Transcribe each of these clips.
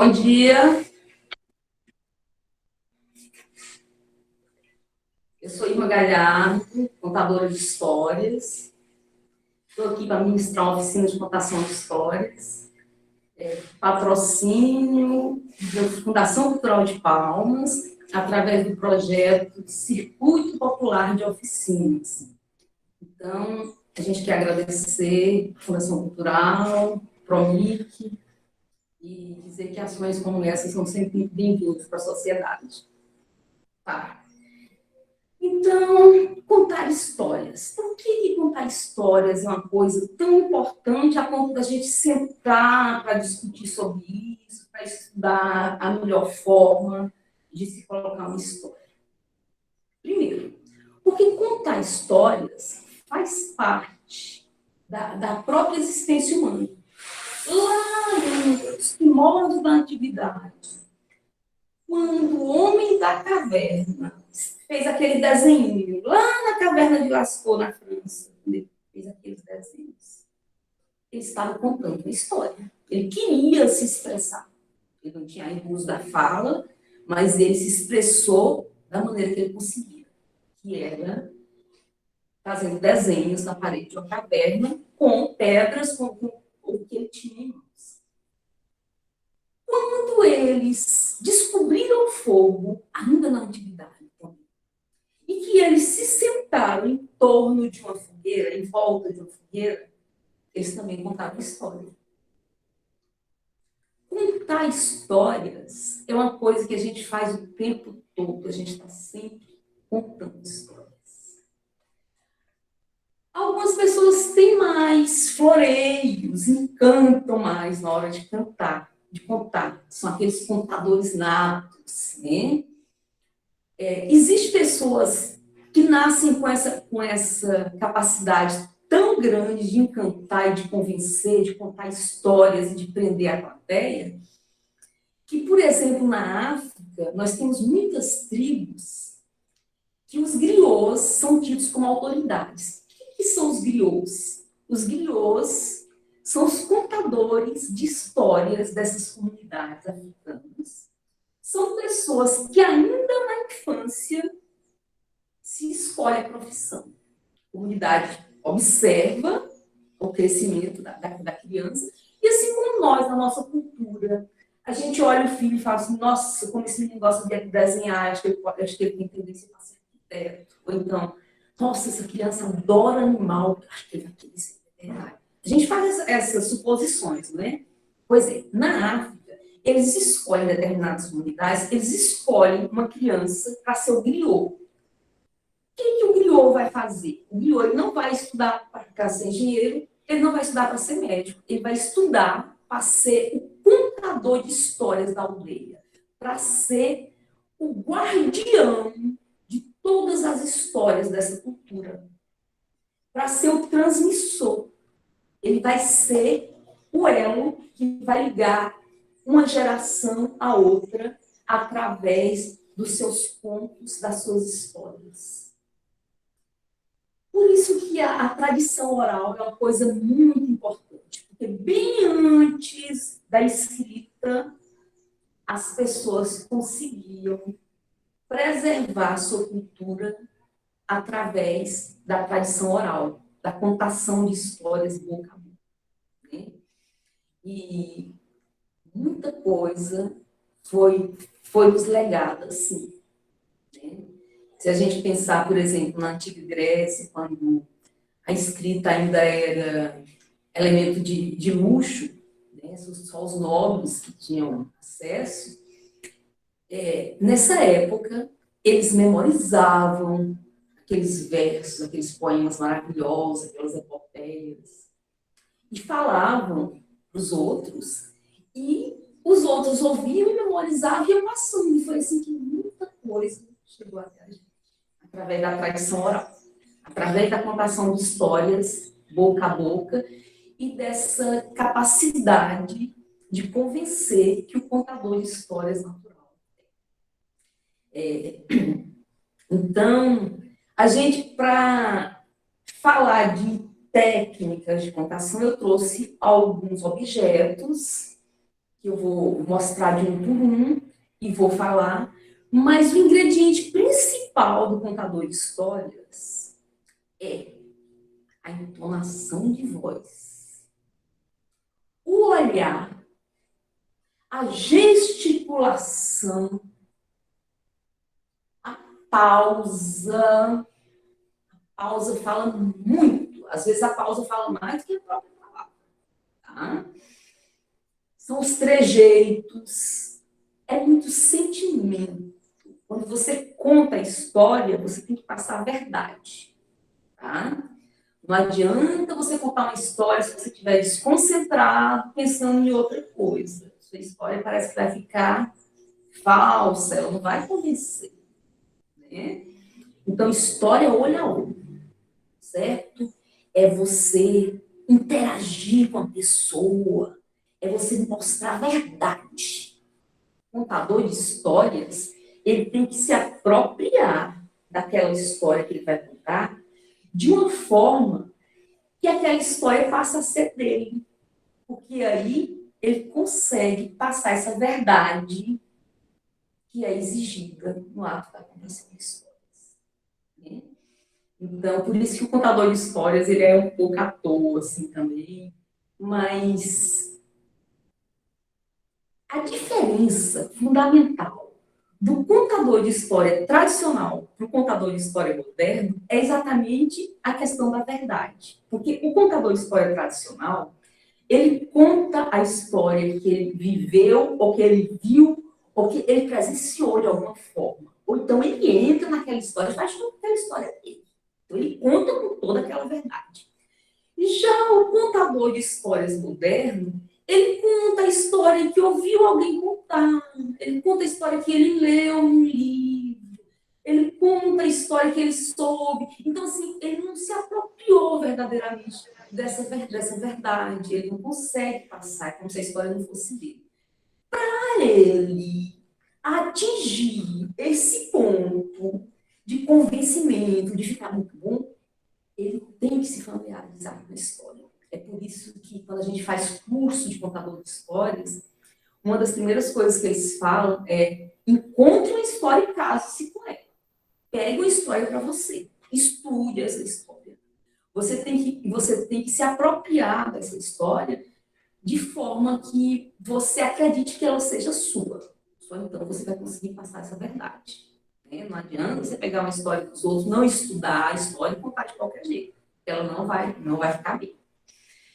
Bom dia, eu sou Irma Galhardo, contadora de histórias. Estou aqui para ministrar uma oficina de contação de histórias. Patrocínio da Fundação Cultural de Palmas, através do projeto Circuito Popular de Oficinas. Então, a gente quer agradecer a Fundação Cultural, Promic, e dizer que ações como essas são sempre bem-vindas para a sociedade. Tá. Então, contar histórias. Por que contar histórias é uma coisa tão importante a ponto da gente sentar para discutir sobre isso, para estudar a melhor forma de se colocar uma história? Primeiro, porque contar histórias faz parte da própria existência humana. Lá nos primórdios da antiguidade, quando o homem da caverna fez aquele desenho lá na caverna de Lascaux, na França, ele fez aqueles desenhos. Ele estava contando uma história. Ele queria se expressar. Ele não tinha impulso da fala, mas ele se expressou da maneira que ele conseguia, que era fazendo desenhos na parede de uma caverna com pedras, com o que ele tinha em mãos. Quando eles descobriram o fogo, ainda na antiguidade, e que eles se sentaram em torno de uma fogueira, em volta de uma fogueira, eles também contavam história. Contar histórias é uma coisa que a gente faz o tempo todo, a gente está sempre contando histórias. Algumas pessoas têm mais floreios, encantam mais na hora de cantar, de contar. São aqueles contadores natos, né? Existem pessoas que nascem com essa capacidade tão grande de encantar e de convencer, de contar histórias e de prender a plateia, que, por exemplo, na África, nós temos muitas tribos que os griots são tidos como autoridades. O que são os griots? Os griots são os contadores de histórias dessas comunidades africanas. São pessoas que ainda na infância se escolhe a profissão. A comunidade observa o crescimento da criança, e assim como nós, na nossa cultura, a gente olha o filho e fala assim, nossa, como esse menino gosta de desenhar, acho que ele tem tendência para ser arquiteto. Ou então, nossa, essa criança adora animal, acho que ele vai querer ser veterinário. A gente faz essas suposições, né? Pois é, na África, eles escolhem determinadas comunidades, eles escolhem uma criança para ser o griot. O que o griot vai fazer? O griot ele não vai estudar para ser engenheiro, ele não vai estudar para ser médico, ele vai estudar para ser o contador de histórias da aldeia, para ser o guardião de todas as histórias dessa cultura, para ser o transmissor. Ele vai ser o elo que vai ligar uma geração à outra através dos seus contos, das suas histórias. Por isso que a tradição oral é uma coisa muito importante, porque bem antes da escrita, as pessoas conseguiam preservar a sua cultura através da tradição oral, da contação de histórias boca a boca. Né? E muita coisa foi nos legada, assim. Né? Se a gente pensar, por exemplo, na Antiga Grécia, quando a escrita ainda era elemento de luxo, né? Só os nobres que tinham acesso, nessa época, eles memorizavam aqueles versos, aqueles poemas maravilhosos, aquelas epopeias, e falavam para os outros, e os outros ouviam e memorizavam e iam passando. E foi assim que muita coisa chegou até a gente, através da tradição oral, através da contação de histórias, boca a boca, e dessa capacidade de convencer que o contador de histórias natural. Então, a gente, para falar de técnicas de contação, eu trouxe alguns objetos que eu vou mostrar de um por um e vou falar, mas o ingrediente principal do contador de histórias é a entonação de voz, o olhar, a gesticulação, a pausa. A pausa fala muito, às vezes a pausa fala mais do que a própria palavra. Tá? São os trejeitos, é muito sentimento. Quando você conta a história, você tem que passar a verdade. Tá? Não adianta você contar uma história se você estiver desconcentrado, pensando em outra coisa. Sua história parece que vai ficar falsa, ela não vai convencer. Né? Então, história olho a olho, certo? É você interagir com a pessoa, é você mostrar a verdade. O contador de histórias, ele tem que se apropriar daquela história que ele vai contar de uma forma que aquela história passe a ser dele. Porque aí ele consegue passar essa verdade que é exigida no ato da contação de histórias. Né? Então, por isso que o contador de histórias, ele é um pouco à toa, assim, também. Mas a diferença fundamental do contador de história tradicional para o contador de história moderno é exatamente a questão da verdade. Porque o contador de história tradicional, ele conta a história que ele viveu, ou que ele viu, ou que ele presenciou de alguma forma. Ou então ele entra naquela história e faz toda aquela história dele. Então ele conta com toda aquela verdade. Já o contador de histórias moderno, ele conta a história que ouviu alguém contar, ele conta a história que ele leu no livro, ele conta a história que ele soube. Então, assim, ele não se apropriou verdadeiramente dessa verdade, ele não consegue passar, como se a história não fosse dele. Para ele atingir esse ponto de convencimento, de ficar muito bom, ele tem que se familiarizar com a história. É por isso que, quando a gente faz curso de contador de histórias, uma das primeiras coisas que eles falam é: encontre uma história e case-se com ela. Pegue uma história para você. Estude essa história. Você tem que se apropriar dessa história de forma que você acredite que ela seja sua. Só então você vai conseguir passar essa verdade. Não adianta você pegar uma história dos outros, não estudar a história e contar de qualquer jeito. Ela não vai ficar bem.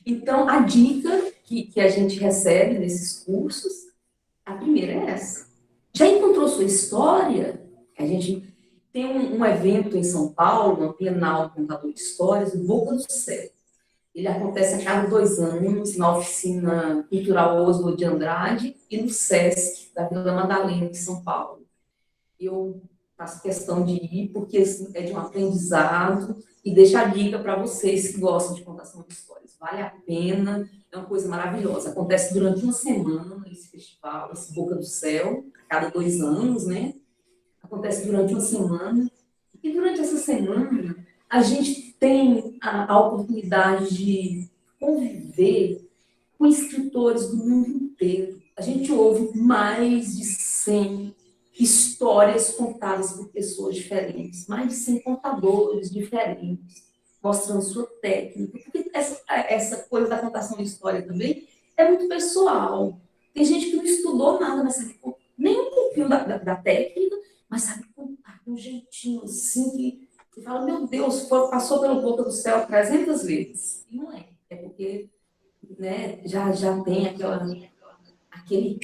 Então, a dica que a gente recebe nesses cursos, a primeira é essa. Já encontrou sua história? A gente tem um evento em São Paulo, uma Bienal de Contador de Histórias, o Boca do Céu. Ele acontece a cada 2 anos na Oficina Cultural Oswald de Andrade e no SESC, da Vila Madalena, de São Paulo. Eu faço questão de ir, porque assim, é de um aprendizado, e deixo a dica para vocês que gostam de contação de histórias. Vale a pena, é uma coisa maravilhosa. Acontece durante uma semana, esse festival, esse Boca do Céu, a cada 2 anos, né? Acontece durante uma semana, e durante essa semana, a gente tem a oportunidade de conviver com escritores do mundo inteiro. A gente ouve mais de 100 histórias contadas por pessoas diferentes, mais de 100 contadores diferentes, mostrando sua técnica. Porque essa coisa da contação de história também é muito pessoal. Tem gente que não estudou nada, mas sabe nem um pouquinho da técnica, mas sabe contar de um jeitinho assim que você fala: meu Deus, passou pela Boca do Céu 300 vezes. E não é. É porque, né, já tem aquele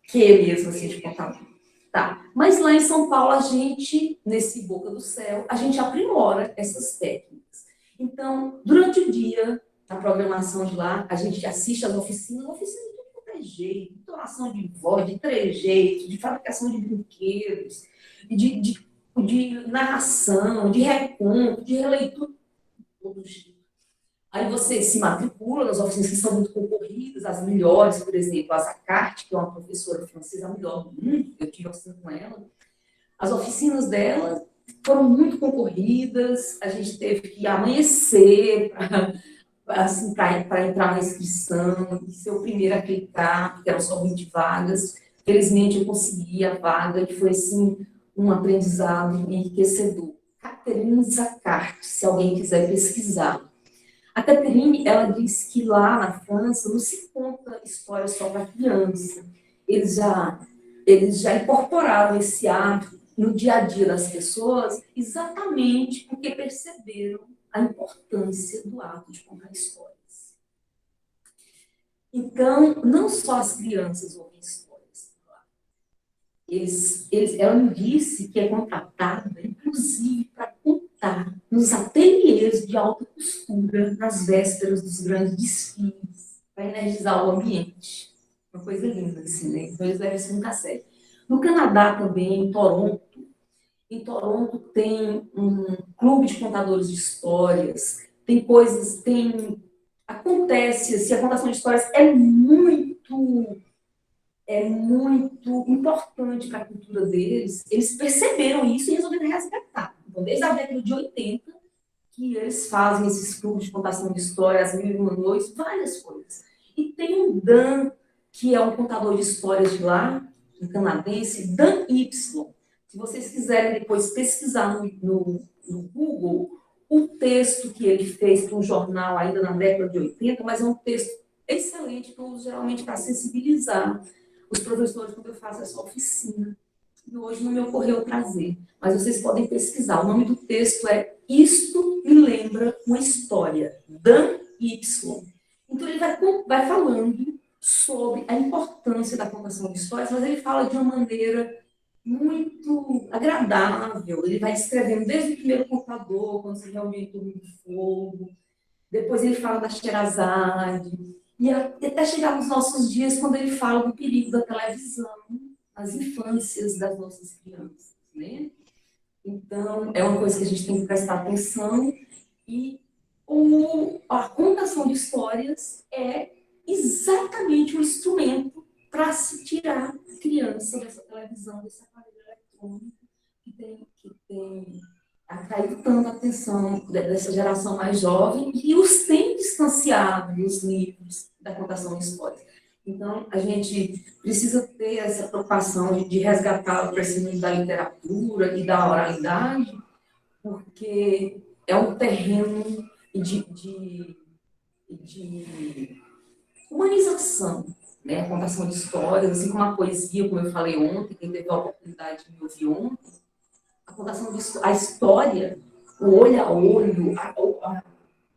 que mesmo assim de contar. Tá. Mas lá em São Paulo, a gente, nesse Boca do Céu, a gente aprimora essas técnicas. Então, durante o dia, na programação de lá, a gente assiste às oficinas de tudo quanto é jeito, entonação de voz, de trejeito, de fabricação de brinquedos, de narração, de reconto, de releitura, todo jeito. Aí você se matricula nas oficinas que são muito concorridas, as melhores, por exemplo, a Zacarte, que é uma professora francesa, a melhor do mundo, eu tive oficina com ela. As oficinas dela foram muito concorridas, a gente teve que amanhecer assim, para entrar na inscrição, e ser o primeiro a clicar, porque eram só 20 vagas. Felizmente, eu consegui a vaga, e foi, assim, um aprendizado enriquecedor. Catherine Zacart, se alguém quiser pesquisar. A Catherine, ela diz que lá na França não se conta histórias só para criança. Eles já, eles já incorporaram esse hábito no dia a dia das pessoas, exatamente porque perceberam a importância do ato de contar histórias. Então, não só as crianças ouvem histórias. Ela me disse que é contratada, inclusive, para contar nos ateliês de alta costura, nas vésperas dos grandes desfiles, para energizar o ambiente. Uma coisa linda, assim, né? Então, eles levam isso muito a sério. No Canadá também, em Toronto tem um clube de contadores de histórias, tem coisas, acontece, assim, a contação de histórias é muito importante para a cultura deles. Eles perceberam isso e resolveram resgatar. Então, desde a década de 80, que eles fazem esses clubes de contação de histórias, Mil e Uma Noites, várias coisas. E tem o Dan, que é um contador de histórias de lá, um canadense, Dan Y. Se vocês quiserem depois pesquisar no Google o texto que ele fez para um jornal ainda na década de 80, mas é um texto excelente que eu uso geralmente para sensibilizar os professores quando eu faço essa oficina. E hoje não me ocorreu trazer, mas vocês podem pesquisar. O nome do texto é Isto Me Lembra uma História, Dan Y. Então, ele vai falando sobre a importância da contação de histórias, mas ele fala de uma maneira muito agradável. Ele vai escrevendo desde o primeiro contador, quando se reuniu em torno do fogo, depois ele fala da Sherazade, e até chegar nos nossos dias, quando ele fala do perigo da televisão, as infâncias das nossas crianças, né? Então, é uma coisa que a gente tem que prestar atenção, e a contação de histórias é exatamente o instrumento para se tirar a criança dessa televisão, desse aparelho eletrônico que tem atraído tanto a atenção dessa geração mais jovem e os tem distanciado dos livros da contação de histórias. Então, a gente precisa ter essa preocupação de resgatar o crescimento da literatura e da oralidade, porque é um terreno de humanização, né? A contação de histórias, assim como a poesia, como eu falei ontem, quem teve a oportunidade de me ouvir ontem, a história, o olho a olho, a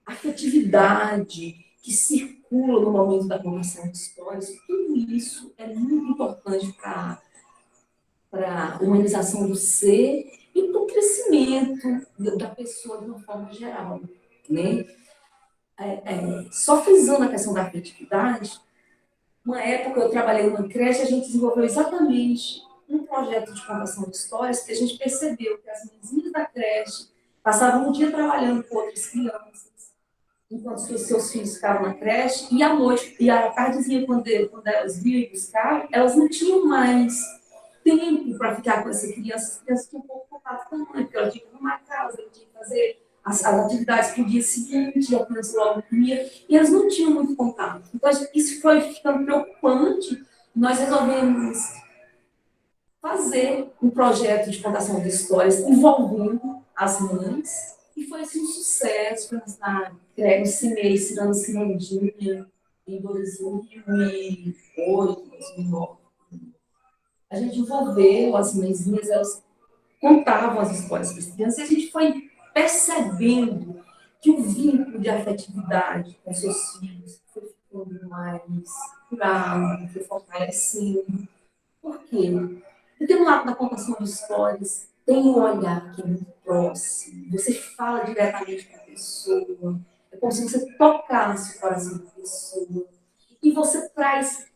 afetividade que circula no momento da contação de histórias, tudo isso é muito importante para a humanização do ser e para o crescimento da pessoa de uma forma geral, né? Só frisando a questão da afetividade, uma época eu trabalhei numa creche, a gente desenvolveu exatamente um projeto de contação de histórias, que a gente percebeu que as mãezinhas da creche passavam um dia trabalhando com outras crianças, enquanto os seus filhos ficavam na creche, e à noite, e à tardezinha, quando elas vinham e buscavam, elas não tinham mais tempo para ficar com essa criança. As crianças tinham um pouco contato com a mãe, porque ela tinha que arrumar a casa, ela tinha que fazer as atividades para o dia seguinte, a criança logo comia, e elas não tinham muito contato. Então, isso foi ficando preocupante. Nós resolvemos fazer um projeto de contação de histórias envolvendo as mães, e foi assim, um sucesso. Na Grego Cimei, Ciranda Cirandinha, em 2008, 2009. A gente envolveu as mãezinhas, elas contavam as histórias para as crianças, e a gente foi percebendo que o vínculo de afetividade com seus filhos foi ficando mais curado, foi fortalecendo. Por quê? Porque no lado da contação de histórias tem um olhar que é muito próximo, você fala diretamente com a pessoa, é como se você tocasse o coração da pessoa, e você traz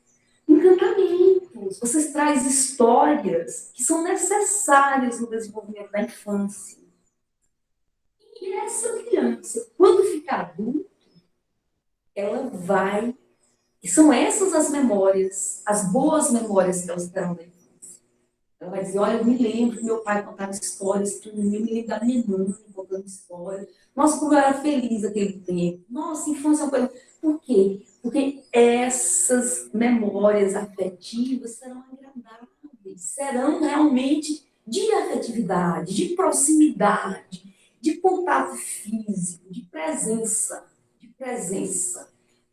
encantamentos, você traz histórias que são necessárias no desenvolvimento da infância. E essa criança, quando ficar adulta, ela vai. E são essas as memórias, as boas memórias que elas terão da infância. Ela vai dizer, olha, eu me lembro que meu pai contava histórias para mim, eu me lembro da minha mãe contando histórias. Nossa, como eu era feliz aquele tempo. Nossa, infância é uma coisa... Por quê? Porque essas memórias afetivas serão agradáveis, serão realmente de afetividade, de proximidade, de contato físico, de presença,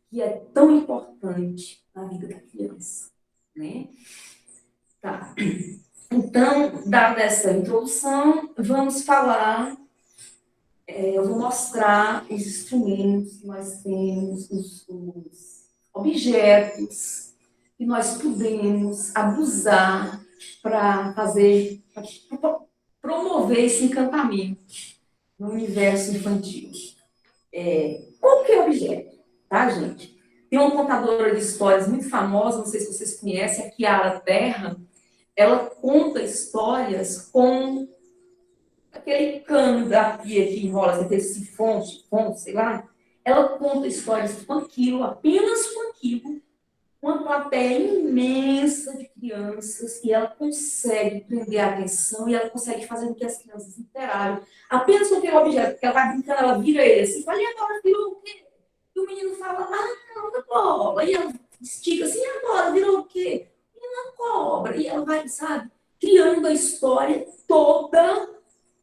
que é tão importante na vida da criança, né? Tá. Então, dada essa introdução, vamos falar, eu vou mostrar os instrumentos que nós temos, os objetos que nós podemos abusar para fazer, para promover esse encantamento no universo infantil. Qualquer objeto, tá, gente? Tem uma contadora de histórias muito famosa, não sei se vocês conhecem, a Kiara Terra. Ela conta histórias com aquele cano da pia que enrola, aquele sifão, sei lá. Ela conta histórias com aquilo, apenas com aquilo, uma plateia imensa de crianças, e ela consegue prender a atenção e ela consegue fazer com que as crianças interajam apenas com aquele objeto, porque ela vai brincando, ela vira ele assim, fala, e agora virou o quê? E o menino fala, não, da bola. E ela estica assim, e agora virou o quê? Uma cobra. E ela vai, sabe, criando a história toda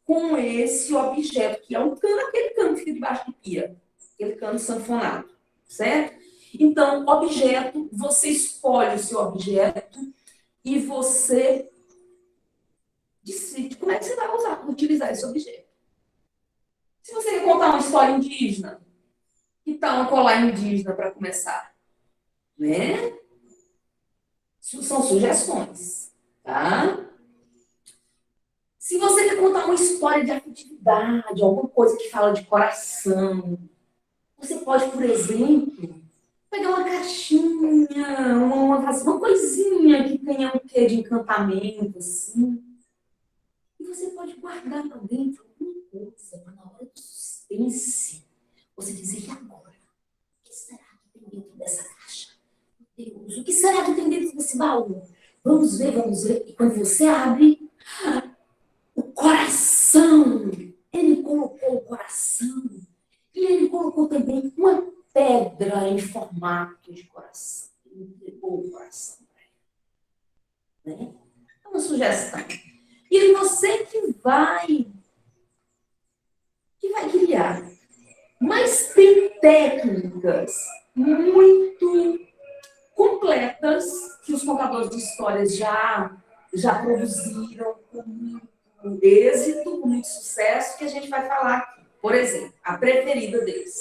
com esse objeto, que é um cano, aquele cano que fica debaixo de pia, aquele cano sanfonado, certo? Então, objeto, você escolhe o seu objeto e você decide como é que você vai utilizar esse objeto. Se você quer contar uma história indígena, que tal uma colar indígena para começar? Né? São sugestões, tá? Se você quer contar uma história de afetividade, alguma coisa que fala de coração, você pode, por exemplo, pegar uma caixinha, uma coisinha que tenha um quê de encantamento, assim, e você pode guardar lá dentro alguma coisa, para na hora do suspense, você dizer, e agora? O que será que tem dentro dessa caixa? Meu Deus, o que será que tem dentro desse baú? Vamos ver, vamos ver. E quando você abre, o coração, ele colocou o coração. E ele colocou também uma pedra em formato de coração. Ele entregou o coração para ela. Né? É uma sugestão. E aí você que vai criar. Mas tem técnicas muito completas que os contadores de histórias já produziram com muito êxito, com muito sucesso, que a gente vai falar aqui. Por exemplo, a preferida deles.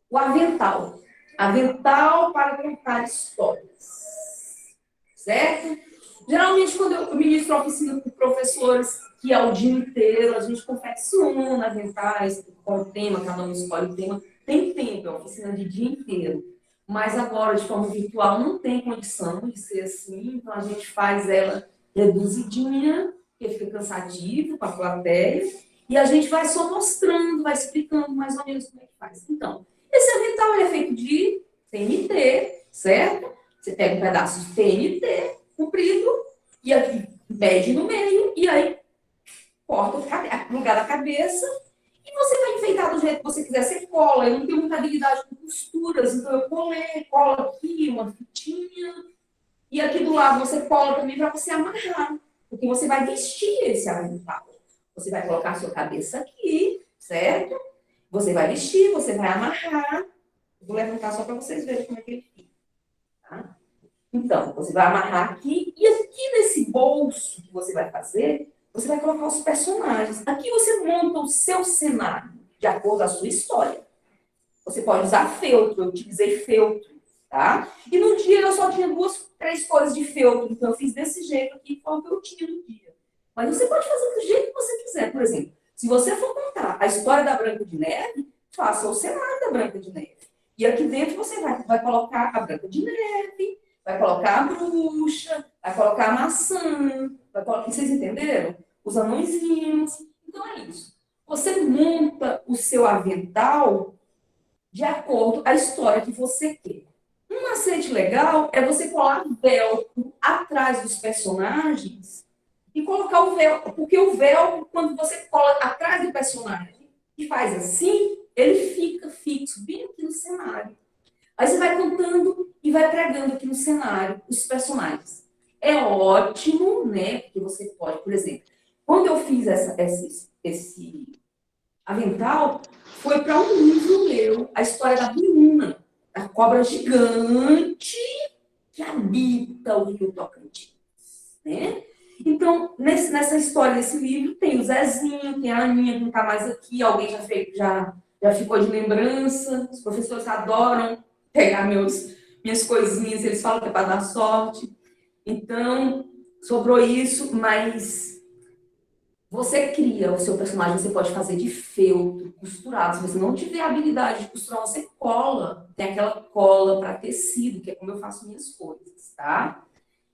O avental. Avental para contar histórias. Certo? Geralmente, quando eu ministro oficina com professores, que é o dia inteiro, a gente confecciona aventais, com o tema, cada um escolhe o tema. Tem tempo, é uma oficina de dia inteiro. Mas agora, de forma virtual, não tem condição de ser assim, então a gente faz ela reduzidinha, porque fica cansativo para a plateia, e a gente vai só mostrando, vai explicando mais ou menos como é que faz. Então, esse avental é feito de TNT, certo? Você pega um pedaço de TNT comprido, e aqui mede no meio, e aí corta o lugar da cabeça, e você vai enfeitar do jeito que você quiser. Você cola, eu não tenho muita habilidade com costuras, então eu colo aqui uma fitinha, e aqui do lado você cola também para você amarrar, porque você vai vestir esse avental. Você vai colocar a sua cabeça aqui, certo? Você vai vestir, você vai amarrar. Vou levantar só para vocês verem como é que ele fica. Tá? Então, você vai amarrar aqui, e aqui nesse bolso que você vai fazer, você vai colocar os personagens. Aqui você monta o seu cenário, de acordo com a sua história. Você pode usar feltro, eu utilizei feltro, tá? E no dia eu só tinha 2, 3 cores de feltro, então eu fiz desse jeito aqui, foi o que eu tinha no dia. Mas você pode fazer do jeito que você quiser. Por exemplo, se você for contar a história da Branca de Neve, faça o cenário da Branca de Neve. E aqui dentro você vai colocar a Branca de Neve, vai colocar a bruxa, vai colocar a maçã, vocês entenderam? Os anõezinhos. Então é isso. Você monta o seu avental de acordo com a história que você quer. Um macete legal é você colar velcro atrás dos personagens e colocar o velcro, porque o velcro, quando você cola atrás do personagem e faz assim, ele fica fixo bem aqui no cenário. Aí você vai contando e vai pregando aqui no cenário os personagens. É ótimo, né? Porque você pode, por exemplo, quando eu fiz esse avental, foi para um livro meu, a história da Bruna, a cobra gigante que habita o Rio Tocantins, né? Então, nessa história desse livro, tem o Zezinho, tem a Aninha, que não está mais aqui, alguém já ficou de lembrança, os professores adoram pegar minhas coisinhas, eles falam que é para dar sorte. Então, sobrou isso, mas você cria o seu personagem, você pode fazer de feltro, costurado. Se você não tiver habilidade de costurar, você cola. Tem aquela cola para tecido, que é como eu faço minhas coisas, tá?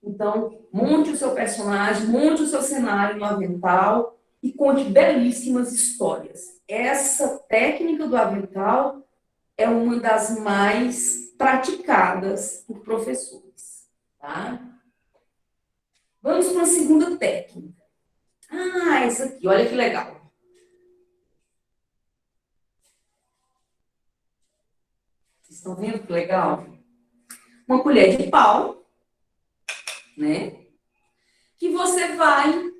Então, monte o seu personagem, monte o seu cenário no avental e conte belíssimas histórias. Essa técnica do avental é uma das mais praticadas por professores, tá? Vamos para a segunda técnica. Ah, essa aqui, olha que legal. Vocês estão vendo que legal? Uma colher de pau, né? Que você vai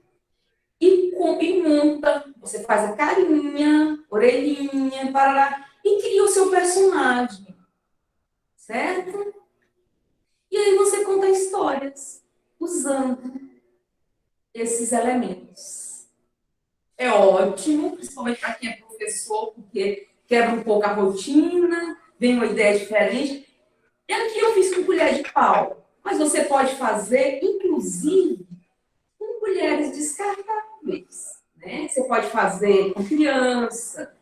e monta. Você faz a carinha, orelhinha, parará, e cria o seu personagem, certo? E aí você conta histórias usando esses elementos. É ótimo, principalmente para quem é professor, porque quebra um pouco a rotina, vem uma ideia diferente. E aqui eu fiz com colher de pau, mas você pode fazer, inclusive, com colheres descartáveis, né? Você pode fazer com criança,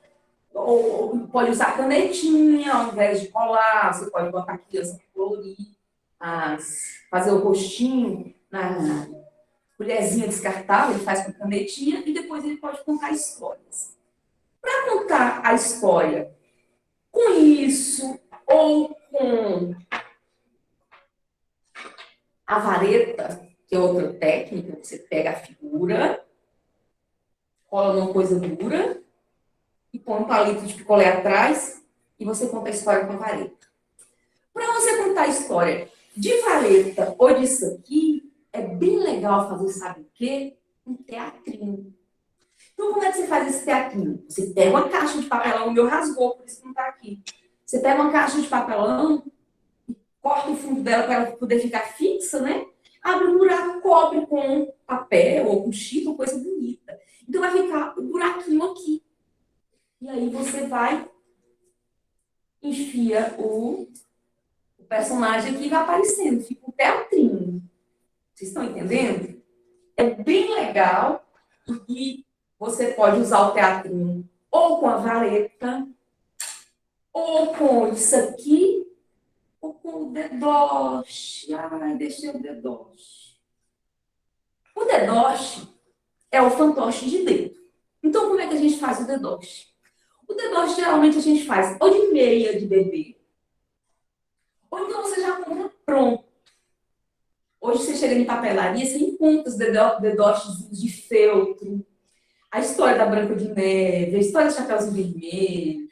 ou pode usar canetinha ao invés de colar, você pode botar a criança para colorir, fazer o rostinho na colherzinha descartável, ele faz com canetinha e depois ele pode contar histórias. Para contar a história com isso, ou com a vareta, que é outra técnica, você pega a figura, cola numa coisa dura e põe um palito de picolé atrás e você conta a história com a vareta. Para você contar a história de vareta ou disso aqui, é bem legal fazer, sabe o quê? Um teatrinho. Então, como é que você faz esse teatrinho? Você pega uma caixa de papelão, o meu rasgou, por isso que não está aqui. Você pega uma caixa de papelão, corta o fundo dela para ela poder ficar fixa, né? Abre um buraco, cobre com papel ou com chip, coisa bonita. Então, vai ficar um buraquinho aqui. E aí você vai, enfia o personagem aqui e vai aparecendo. Fica um teatrinho. Vocês estão entendendo? É bem legal e você pode usar o teatrinho ou com a vareta, ou com isso aqui, ou com o dedoche. Ai, deixei o dedoche. O dedoche é o fantoche de dedo. Então, como é que a gente faz o dedoche? O dedoche, geralmente, a gente faz ou de meia de bebê, ou então você já compra pronto. Hoje você chega em papelaria, você encontra os dedoches de feltro, a história da Branca de Neve, a história do Chapeuzinho Vermelho,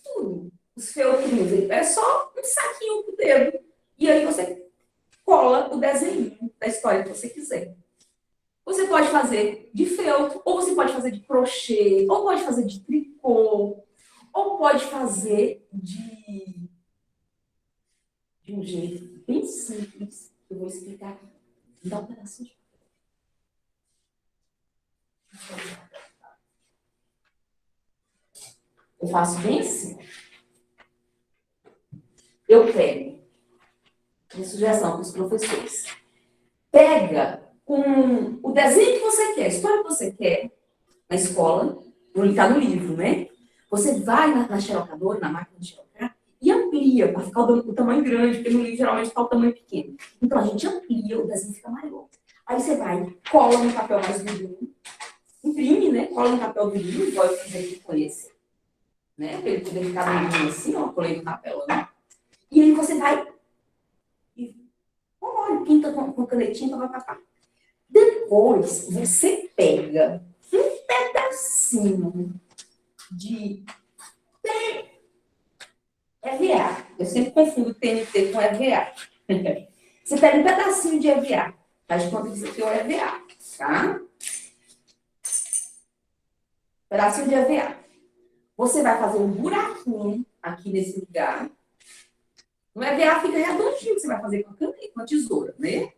tudo. Os feltrinhos, é só um saquinho pro dedo. E aí você cola o desenho da história que você quiser. Você pode fazer de feltro, ou você pode fazer de crochê, ou pode fazer de tricô, ou pode fazer de um jeito bem simples. Eu vou explicar aqui. Dá um pedacinho de eu faço bem assim. Eu pego, minha sugestão para os professores, pega com o desenho que você quer, a história que você quer na escola, não está no livro, né? Você vai na xerocadora, na máquina de xerocar, e amplia para ficar o tamanho grande, porque no livro geralmente está o tamanho pequeno. Então a gente amplia, o desenho fica maior. Aí você vai, cola no papel mais durinho, imprime, né? Cola no papel durinho, igual eu fiz aqui com esse. Né? Para ele poder ficar durinho assim, ó, colei no papel, né? E aí você vai pinta com canetinha, papapá. Depois, você pega um pedacinho de EVA. Eu sempre confundo TNT com EVA. Você pega um pedacinho de EVA. Faz de conta que isso aqui é o EVA, tá? Pedacinho de EVA. Você vai fazer um buraquinho aqui nesse lugar. No EVA fica redondinho, você vai fazer com a caneta, com a tesoura, né?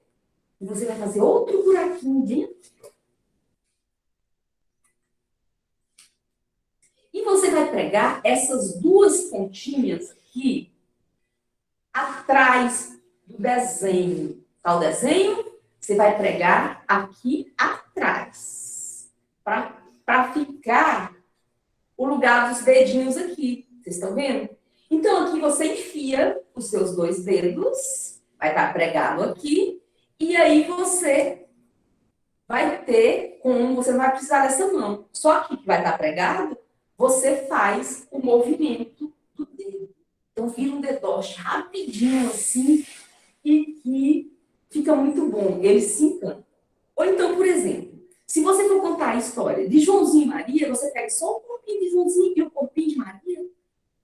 E você vai fazer outro buraquinho dentro. E você vai pregar essas duas pontinhas aqui atrás do desenho. Tá o desenho? Você vai pregar aqui atrás. Para ficar o lugar dos dedinhos aqui. Vocês estão vendo? Então, aqui você enfia os seus dois dedos. Vai estar pregado aqui. E aí você vai ter como... Você não vai precisar dessa mão. Só que vai estar pregado, você faz o movimento do dedo. Então, vira um dedoche rapidinho assim e que fica muito bom. Ele se encanta. Ou então, por exemplo, se você for contar a história de Joãozinho e Maria, você pega só o corpinho de Joãozinho e o corpinho de Maria.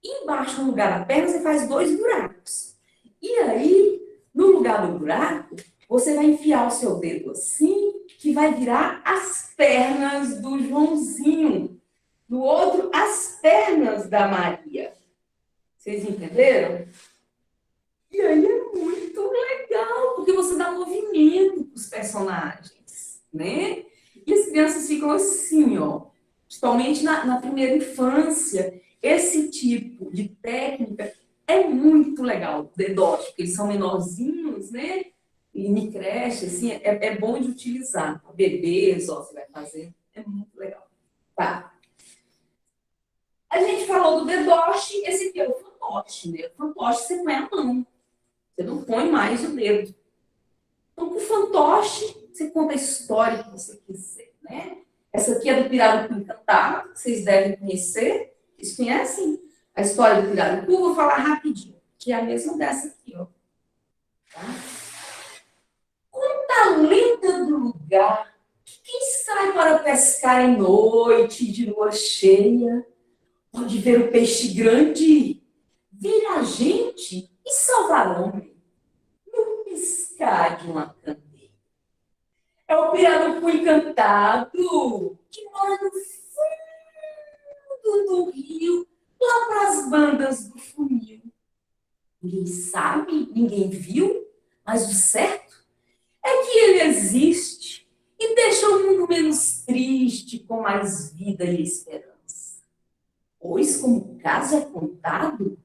E embaixo, no lugar da perna, você faz 2 buracos. E aí, no lugar do buraco, você vai enfiar o seu dedo assim, que vai virar as pernas do Joãozinho. No outro, as pernas da Maria. Vocês entenderam? E aí é muito legal, porque você dá movimento para os personagens, né? E as crianças ficam assim, ó, principalmente na primeira infância. Esse tipo de técnica é muito legal, dedoche, porque eles são menorzinhos, né? E em creche, assim, é bom de utilizar. Bebês, ó, você vai fazer, é muito legal. Tá. A gente falou do dedoche, esse aqui é o fantoche, né? O fantoche você põe a mão, você não põe mais o dedo. Então, com o fantoche, você conta a história que você quiser, né? Essa aqui é do Pirarucu Encantado, que vocês devem conhecer. Vocês conhecem a história do Pirarucu? Vou falar rapidinho, que é a mesma dessa aqui, ó. Tá? Conta a lenda do lugar que quem sai para pescar em noite de lua cheia pode ver o peixe grande, vir a gente e salvar o homem no piscar de uma candeia. É o Pirarucu Encantado, que mora no fundo do rio, lá para as bandas do funil. Ninguém sabe, ninguém viu, mas o certo é que ele existe e deixa o mundo menos triste, com mais vida e esperança. Pois, como o caso é contado,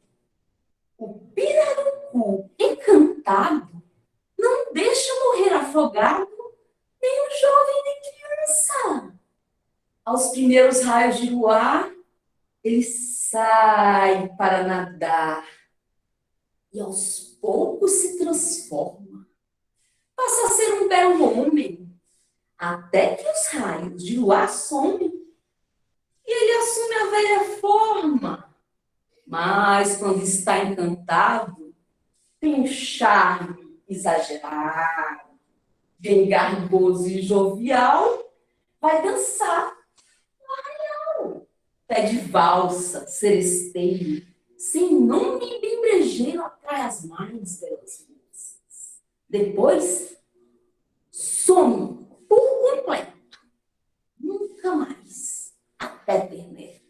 o Pirarucu Encantado não deixa morrer afogado nem um jovem nem criança. Aos primeiros raios de luar, ele sai para nadar e aos poucos se transforma. Passa a ser um belo homem, até que os raios de luar somem e ele assume a velha forma. Mas quando está encantado, tem um charme exagerado, bem garboso e jovial, vai dançar pé de valsa, seresteiro, sem nome e bem brejeiro atrai as mais belas moças. Depois, some por completo. Nunca mais. Até ter neto.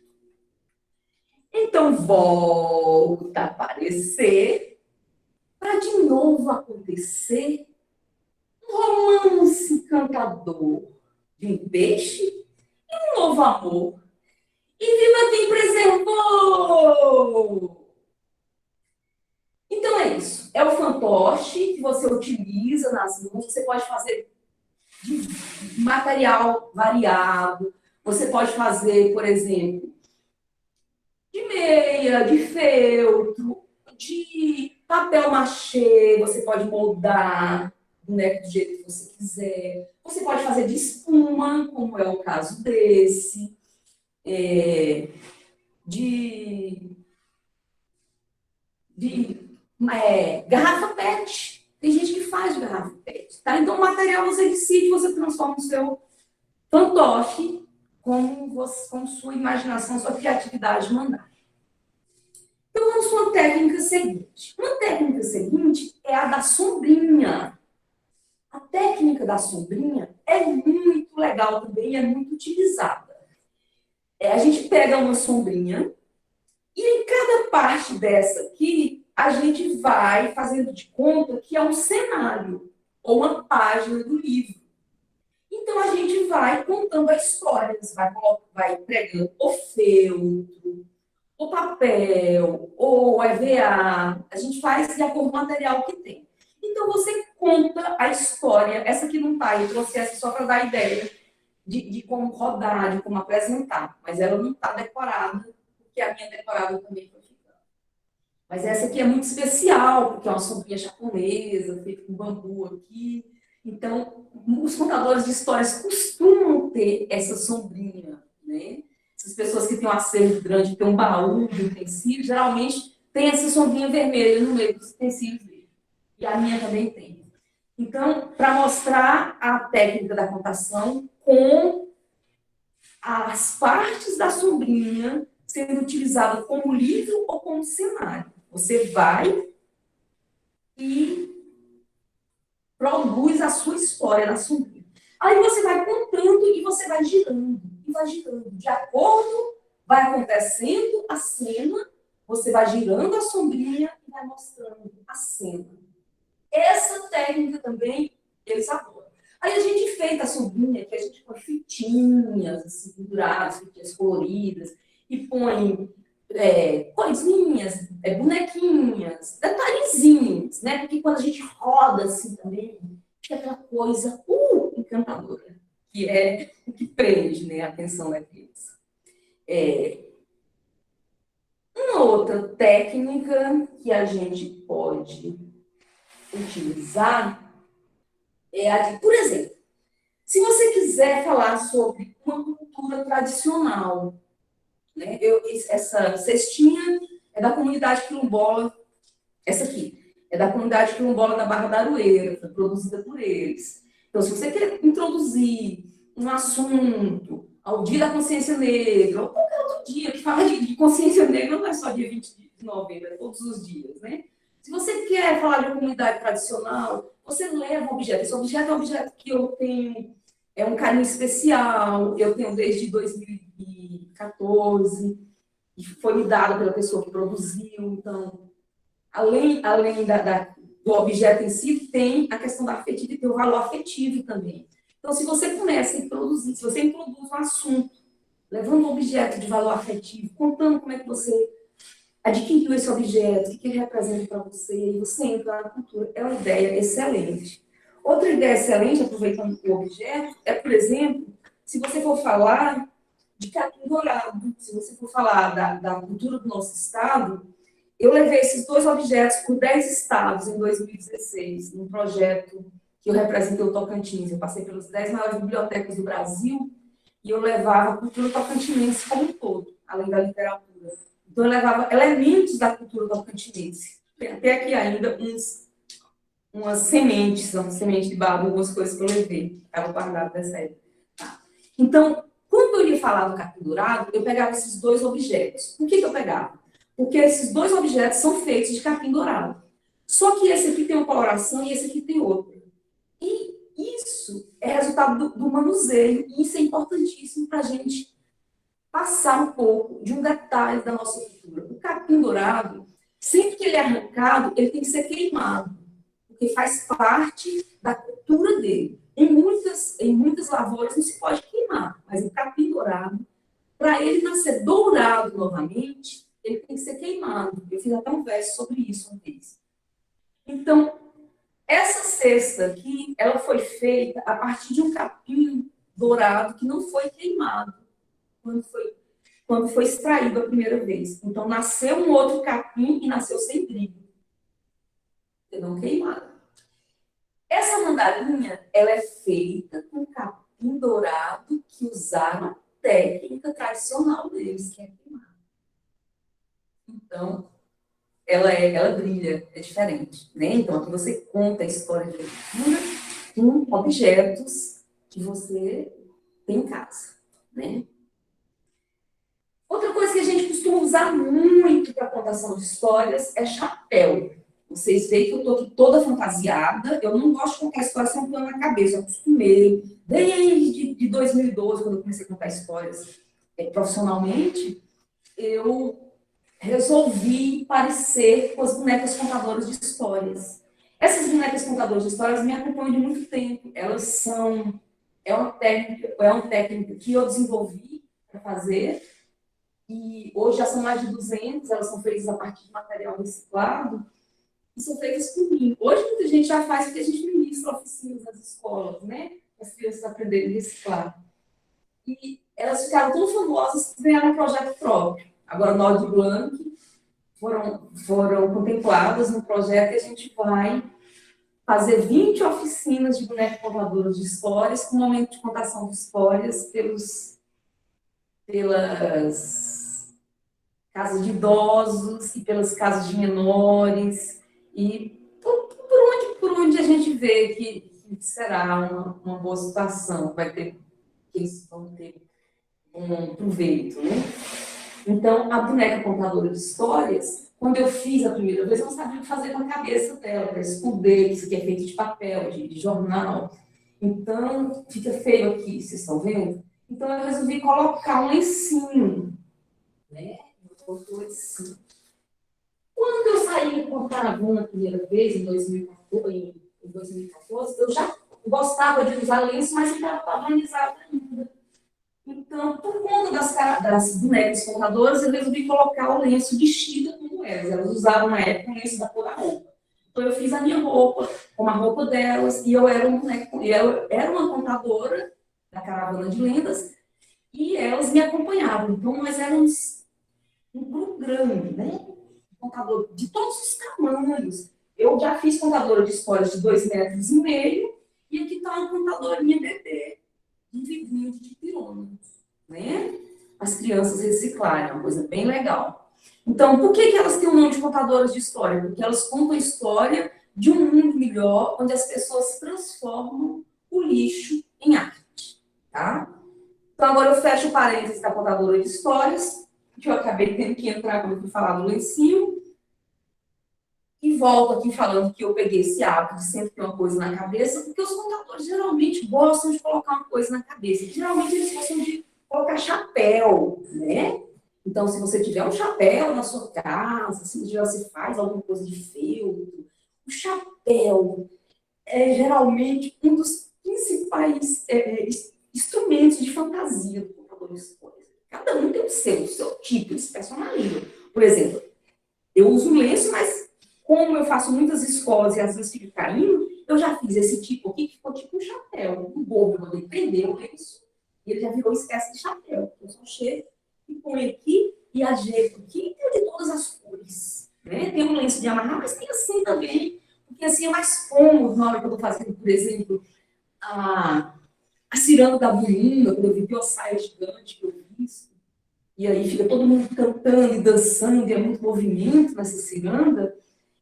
Então, volta a aparecer para de novo acontecer um romance encantador de um peixe e um novo amor. E viva quem preservou! Então é isso. É o fantoche que você utiliza nas mãos. Você pode fazer de material variado. Você pode fazer, por exemplo, de meia, de feltro, de papel machê. Você pode moldar o boneco do jeito que você quiser. Você pode fazer de espuma, como é o caso desse. De garrafa PET. Tem gente que faz de garrafa Tá? Então, o material você decide, você transforma o seu fantoche como sua imaginação, sua criatividade mandar. Então, vamos para uma técnica seguinte. Uma técnica seguinte é a da sombrinha. A técnica da sombrinha é muito legal também, é muito utilizada. A gente pega uma sombrinha e em cada parte dessa aqui, a gente vai fazendo de conta que é um cenário ou uma página do livro. Então, a gente vai contando a história, vai pregando o feltro, o papel, ou EVA, a gente faz de acordo com o material que tem. Então, você conta a história, essa aqui não está, eu trouxe essa só para dar ideia de como rodar, de como apresentar, mas ela não está decorada, porque a minha decorada também foi ficando. Mas essa aqui é muito especial, porque é uma sombrinha japonesa, feita com bambu aqui. Então, os contadores de histórias costumam ter essa sombrinha, né? Essas pessoas que têm um acervo grande, têm um baú de utensílios, geralmente tem essa sombrinha vermelha no meio dos utensílios dele. E a minha também tem. Então, para mostrar a técnica da contação com as partes da sombrinha sendo utilizadas como livro ou como cenário. Você vai e produz a sua história na sombrinha. Aí você vai contando e você vai girando. E vai girando. De acordo, vai acontecendo a cena, você vai girando a sombrinha e vai mostrando a cena. Essa técnica também, eles adoram. Aí a gente fez a sombrinha, que a gente põe fitinhas, assim, penduradas, fitinhas coloridas, e põe coisinhas, bonequinhas, detalhezinhos, né? Porque quando a gente roda assim também, fica aquela coisa encantadora, que é o que prende, né, a atenção da criança. Uma outra técnica que a gente pode utilizar é a de, por exemplo, se você quiser falar sobre uma cultura tradicional, né? Essa cestinha é da comunidade quilombola, essa aqui, é da comunidade quilombola da Barra da Aroeira, foi produzida por eles. Então, se você quer introduzir um assunto ao Dia da Consciência Negra, ou qualquer outro dia que fala de consciência negra, não é só dia 20 de novembro, é todos os dias, né? Se você quer falar de uma comunidade tradicional, você leva um objeto. Esse objeto é um objeto que eu tenho um carinho especial, eu tenho desde 2014, e foi me dado pela pessoa que produziu. Então, além do objeto em si, tem a questão da afetiva e tem o valor afetivo também. Então, se você começa a introduzir, se você introduz um assunto, levando um objeto de valor afetivo, contando como é que você adquiriu esse objeto, o que ele representa para você, e você entra na cultura, é uma ideia excelente. Outra ideia excelente, aproveitando o objeto, é, por exemplo, se você for falar de capim dourado, se você for falar da cultura do nosso estado, eu levei esses dois objetos por 10 estados em 2016, num projeto que eu representei o Tocantins. Eu passei pelas 10 maiores bibliotecas do Brasil e eu levava a cultura tocantinense como um todo, além da literatura. Então, eu levava elementos da cultura tocantinense. Tem até aqui ainda umas sementes de barro, algumas coisas que eu levei, estava guardado dessa época. Tá. Então, quando eu ia falar do capim dourado, eu pegava esses dois objetos. Por que eu pegava? Porque esses dois objetos são feitos de capim dourado. Só que esse aqui tem uma coloração e esse aqui tem outra. E isso é resultado do manuseio, e isso é importantíssimo para a gente passar um pouco de um detalhe da nossa cultura. O capim dourado, sempre que ele é arrancado, ele tem que ser queimado, porque faz parte da cultura dele. Em muitas lavouras não se pode queimar, mas o capim dourado, para ele nascer dourado novamente, ele tem que ser queimado. Eu fiz até um verso sobre isso uma vez. Então, essa cesta aqui, ela foi feita a partir de um capim dourado que não foi queimado quando foi extraído a primeira vez. Então, nasceu um outro capim e nasceu sem brilho. Não queimado. Essa mandalinha, ela é feita com capim dourado que usaram a técnica tradicional deles, que é queimar. Então, ela brilha, é diferente, né? Então, aqui você conta a história da cultura com objetos que você tem em casa, né? Outra coisa que a gente costuma usar muito para contação de histórias é chapéu. Vocês veem que eu estou aqui toda fantasiada. Eu não gosto de contar histórias sem um plano na cabeça. Eu acostumei. Desde 2012, quando eu comecei a contar histórias profissionalmente, eu resolvi parecer com as bonecas contadoras de histórias. Essas bonecas contadoras de histórias me acompanham de muito tempo. Elas são... É uma técnica que eu desenvolvi para fazer. E hoje já são mais de 200, elas são feitas a partir de material reciclado, e são feitas por mim. Hoje muita gente já faz porque a gente ministra oficinas nas escolas, né? As crianças aprenderem a reciclar. E elas ficaram tão famosas que ganharam um projeto próprio. Agora, Nord Blanc foram contempladas no projeto que a gente vai fazer 20 oficinas de bonecos contadoras de histórias, com momento de contação de histórias pelas casas de idosos e pelas casas de menores, e por onde a gente vê que será uma boa situação, que eles vão ter um proveito, né? Então, a boneca contadora de histórias, quando eu fiz a primeira vez, eu não sabia o que fazer com a cabeça dela, para esconder que isso aqui é feito de papel, de jornal. Então, fica feio aqui, vocês estão vendo? Então, eu resolvi colocar um lencinho, né? Quando eu saí com caravana a primeira vez, em 2014, eu já gostava de usar lenço, mas ainda estava organizada ainda. Então, por conta das bonecas contadoras, eu resolvi colocar o lenço vestida como elas. Elas usavam na época o lenço da cor da roupa. Então, eu fiz a minha roupa com a roupa delas, e eu era uma contadora da caravana de lendas, e elas me acompanhavam. Então, nós éramos um grupo grande, né? Contador de todos os tamanhos. Eu já fiz contadora de histórias de 2,5 metros, e aqui está uma contadorinha bebê, um livrinho de pirona, né? As crianças reciclarem, é uma coisa bem legal. Então, por que elas têm o nome de contadoras de história? Porque elas contam a história de um mundo melhor, onde as pessoas transformam o lixo em arte, tá? Então, agora eu fecho o parênteses da contadora de histórias, que eu acabei tendo que entrar quando eu fui falar do lencinho, e volto aqui falando que eu peguei esse hábito de sempre ter uma coisa na cabeça, porque os contadores geralmente gostam de colocar uma coisa na cabeça. Geralmente eles gostam de colocar chapéu, né? Então, se você tiver um chapéu na sua casa, se você faz alguma coisa de feltro, o chapéu é geralmente um dos principais instrumentos de fantasia do contador de histórias. Cada um tem o seu tipo, eles personalizam. Por exemplo, eu uso um lenço, mas como eu faço muitas escolas e às vezes fica caindo, eu já fiz esse tipo aqui, que ficou tipo um chapéu, um gorro, eu mandei prender o lenço, e ele já virou espécie de chapéu. Eu só chego e ponho aqui, e ajeito aqui, e tem de todas as cores. Né? Tem um lenço de amarrar, mas tem assim também, porque assim é mais cômodo na hora que eu estou fazendo, por exemplo, a ciranda da Bulina, quando eu vi que eu saia gigante que eu fiz, e aí fica todo mundo cantando e dançando, e é muito movimento nessa ciranda.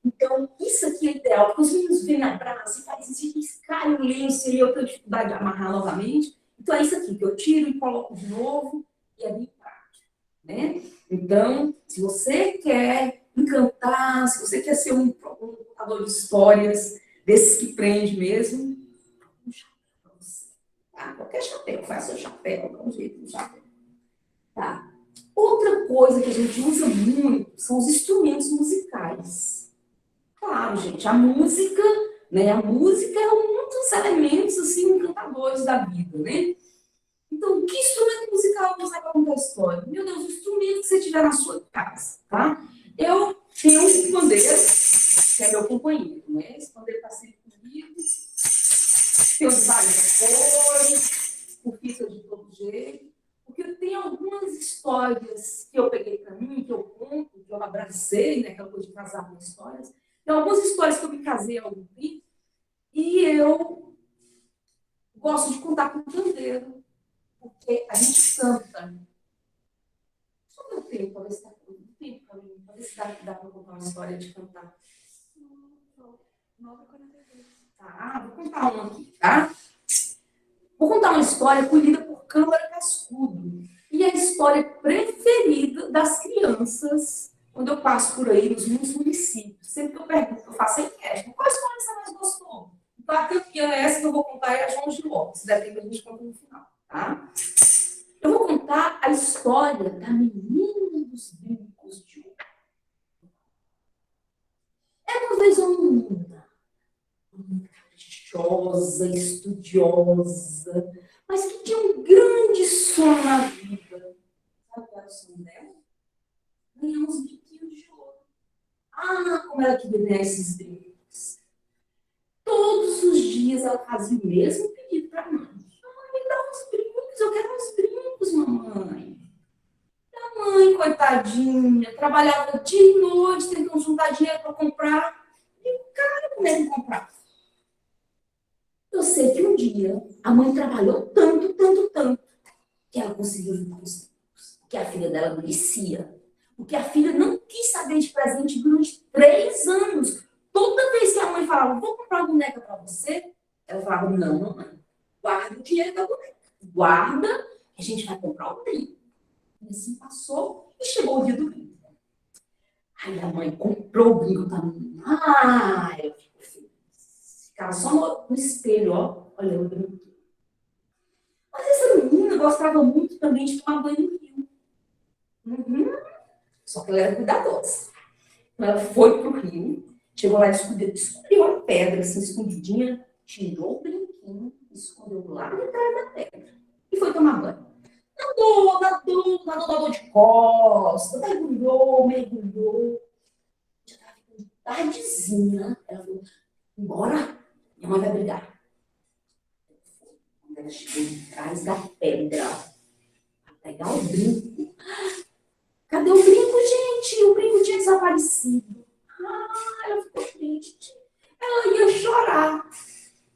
Então, isso aqui é ideal, porque os meninos vêm na praça e fazem isso, cai o lenço e eu tenho dificuldade de amarrar novamente. Então, é isso aqui que eu tiro e coloco de novo, e é bem prático, né? Então, se você quer encantar, se você quer ser um contador de histórias, desses que prende mesmo, um chapéu para você. Tá? Qualquer chapéu, faz seu chapéu, dá um jeito no chapéu. Tá? Outra coisa que a gente usa muito são os instrumentos musicais. Claro, gente, a música, né? A música é um dos elementos, assim, encantadores da vida, né? Então, que instrumento musical você vai contar a história? Meu Deus, o instrumento que você tiver na sua casa, tá? Eu tenho um pandeiro, que é meu companheiro, né? Esse pandeiro está sempre comigo. Tem de várias cores, com fita de todo jeito. Porque tem algumas histórias que eu peguei para mim, que eu conto, que eu abracei, né? Aquela coisa de casar com histórias. Tem algumas histórias que eu me casei há algum tempo, e eu gosto de contar com o pandeiro, porque a gente canta. Só meu tempo, para ver se dá para mim, para ver se dá para contar uma história de cantar. 9h42. Tá, vou contar uma aqui, tá? Vou contar uma história colhida por Câmara Cascudo. E é a história preferida das crianças quando eu passo por aí nos meus municípios. Sempre que eu pergunto, eu faço a enquete. Qual escola você mais gostou? Então, a campeã é essa que eu vou contar é a João de Lopes. Se der tempo, a gente conta no final, tá? Eu vou contar a história da menina dos brincos de ouro. Era uma vez uma menina caprichosa, estudiosa, mas que tinha um grande sonho na vida. Sabe qual era o sonho dela? Ganhar uns brinquinhos de ouro. Ah, como ela queria ganhar esses brincos. Todos os dias ela fazia o mesmo pedido para a mãe. Mamãe, me dá uns brincos, eu quero uns brincos, mamãe. A mãe, coitadinha, trabalhava dia e noite, tentando juntar dinheiro para comprar. E o cara, como é que comprar? Eu sei que um dia a mãe trabalhou tanto, tanto, tanto, que ela conseguiu juntar os brincos. Porque a filha dela merecia. Porque a filha não quis saber de presente durante 3 anos. Toda vez que a mãe falava, vou comprar uma boneca para você, ela falava, não, mamãe, guarda o dinheiro da boneca. Guarda, que a gente vai comprar o brinco. E assim passou e chegou o dia do brinco. Aí a mãe comprou o brinco da menina. Ah, ela ficou feliz. Ficava só no espelho, ó, olhando o brinco. Mas essa menina gostava muito também de tomar banho no rio. Uhum. Só que ela era cuidadosa. Então ela foi pro rio, chegou lá, descobriu a pedra, assim, escondidinha, tirou o brinquinho, escondeu lá atrás da pedra e foi tomar banho. Nadou de costas, mergulhou. Já estava ficando tardezinha. Ela falou, embora, minha mãe vai brigar. Quando ela chegou atrás da pedra, para pegar o brinco. Cadê o brinco, gente? O brinco tinha desaparecido. Ah, ela ficou triste. Ela ia chorar.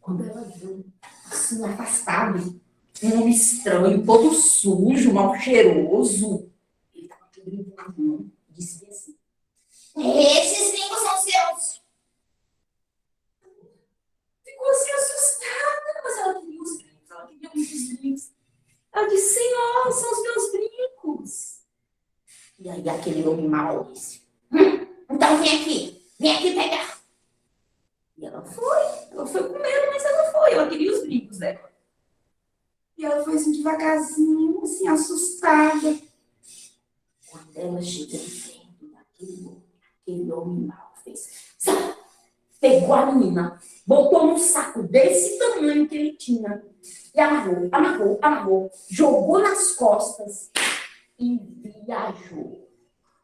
Quando ela viu, assim, afastado, um homem estranho, todo sujo, mal cheiroso. Ele estava com o brinco na mão. Disse assim, esses brincos são seus. Ficou assim assustada, mas ela queria os brincos, ela queria muitos brincos. Ela disse, Senhor, são os meus brincos. E aí aquele homem mal disse, então vem aqui pegar. E ela foi com medo, mas ela foi, ela queria os brincos dela. E ela foi assim devagarzinho, assim, assustada. Quando ela chega perto aquele homem mal fez, sabe? Pegou a menina, botou num saco desse tamanho que ele tinha e amarrou, jogou nas costas e viajou.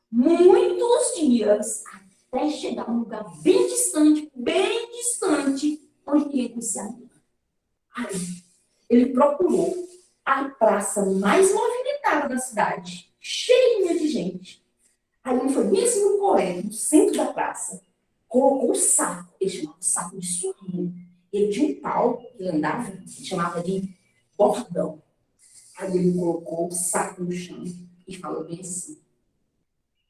Muitos dias até chegar a um lugar bem distante, onde ninguém conhecia a menina. Aí, ele procurou a praça mais movimentada da cidade, cheinha de gente. Aí ele foi bem assim no correio, no centro da praça, colocou o saco, ele chamava de saco de surrinho. Ele tinha um pau que ele andava, ele chamava de bordão. Aí ele colocou o saco no chão e falou bem assim,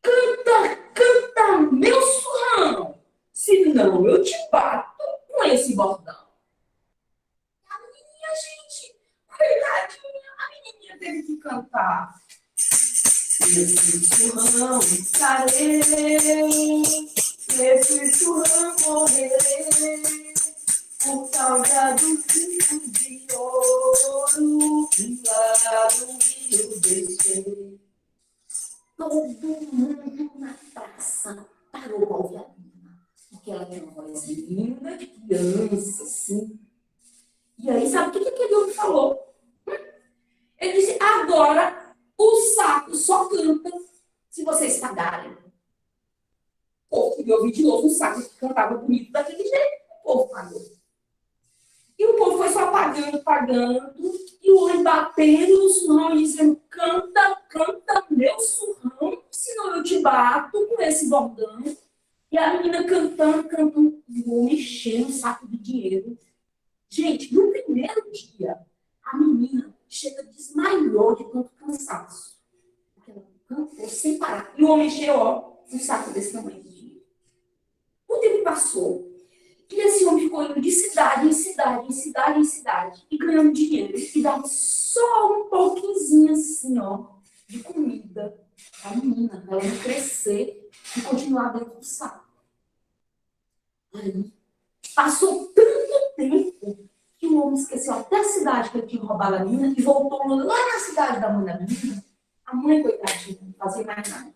canta, meu surrão, senão eu te bato com esse bordão. A menininha, gente, coitadinha, a menininha teve que cantar. Esse surrão estarei, esse surrão morrerei, por causa do brinco de ouro que lá no rio deixei. Todo mundo na praça parou para ouvir a menina, porque ela tinha uma voz linda de criança, assim. E aí, sabe o que aquele homem falou? Ele disse, agora o saco só canta se vocês pagarem. O povo queria ouvir de novo um saco que cantava bonito daquele jeito. O povo pagou. E o povo foi só pagando, e o homem batendo no surrão e dizendo, canta, meu surrão, senão eu te bato com esse bordão. E a menina cantando, e o homem enchendo o saco de dinheiro. Gente, no primeiro dia, a menina desmaiou de tanto cansaço. Porque ela cantou sem parar. E o homem encheu, ó, um saco desse tamanho de dinheiro. O tempo passou. E esse homem ficou indo de cidade em cidade, em cidade em cidade, e ganhando dinheiro. E dava só um pouquinho assim, ó, de comida para a menina, para ela não crescer e continuar dentro do saco. Aí, passou tanto tempo que o homem esqueceu até a cidade que ele tinha roubado a menina e voltou lá na cidade da mãe da menina. A mãe, coitadinha, não fazia mais nada.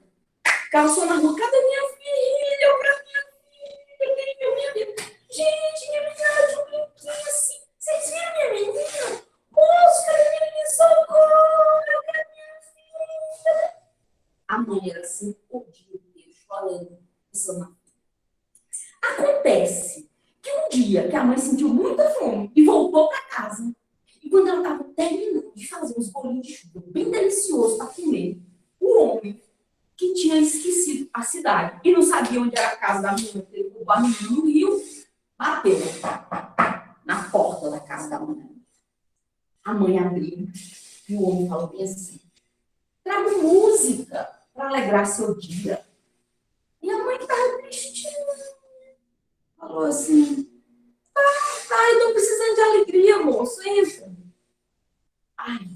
Calçou na rua, cadê minha filha? Eu quero minha filha, eu minha filha. Gente, minha menina era de um brinquinho assim. Vocês viram minha menina? Moço, cadê minha menina? Socorro, eu quero minha filha. A mãe era assim, o dia inteiro, chorando, pensando na filha. Acontece que um dia que a mãe sentiu muita fome e voltou para casa, e quando ela estava terminando de fazer uns bolinhos de chuva bem deliciosos para comer, o homem que tinha esquecido a cidade e não sabia onde era a casa da menina, porque ele roubou a menina no rio, bateu na porta da casa da mãe. A mãe abriu e o homem falou bem assim: traga música para alegrar seu dia. E a mãe estava tristinha. Falou assim: eu tô precisando de alegria, moço, entra. Ai,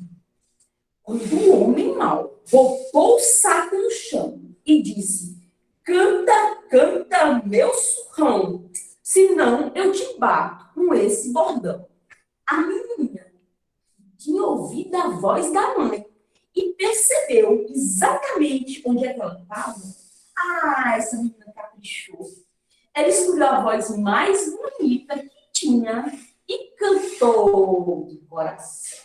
quando o homem mau botou o saco no chão e disse: canta, canta, meu surrão, senão eu te bato com esse bordão. A menina tinha ouvido a voz da mãe e percebeu exatamente onde é que ela estava. Ah, essa menina caprichou. Ela escolheu a voz mais bonita que tinha e cantou de coração.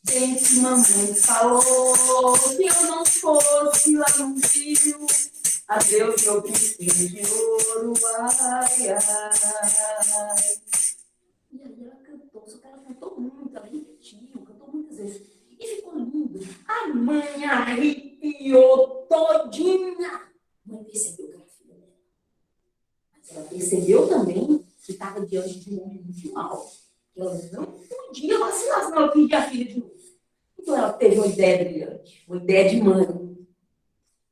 Gente, mamãe falou que eu não fosse lá no rio. Adeus, meu brinquedo de ouro, ai, ai. E aí ela cantou, só que ela cantou muito, ela repetiu, cantou muitas vezes. E ficou lindo. A mãe arrepiou todinha. A mãe percebeu que era filha dela. Mas ela percebeu também que estava diante de um homem muito mau. Ela não podia vacilar, senão ela perdia a filha de novo. Então ela teve uma ideia brilhante, uma ideia de mãe.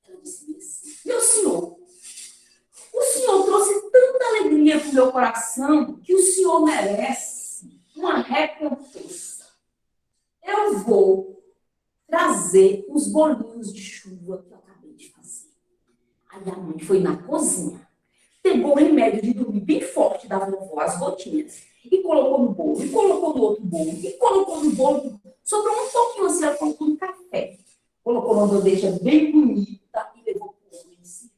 Ela disse assim: meu senhor, o senhor trouxe tanta alegria para o meu coração que o senhor merece uma recompensa. Eu vou trazer os bolinhos de chuva que eu acabei de fazer. Aí a mãe foi na cozinha, pegou o remédio de dormir bem forte da vovó, as gotinhas, e colocou no bolo, e colocou no outro bolo, e colocou no bolo. Sobrou um pouquinho assim, ela colocou no café. Colocou numa bandeja bem bonita e levou para o homem assim.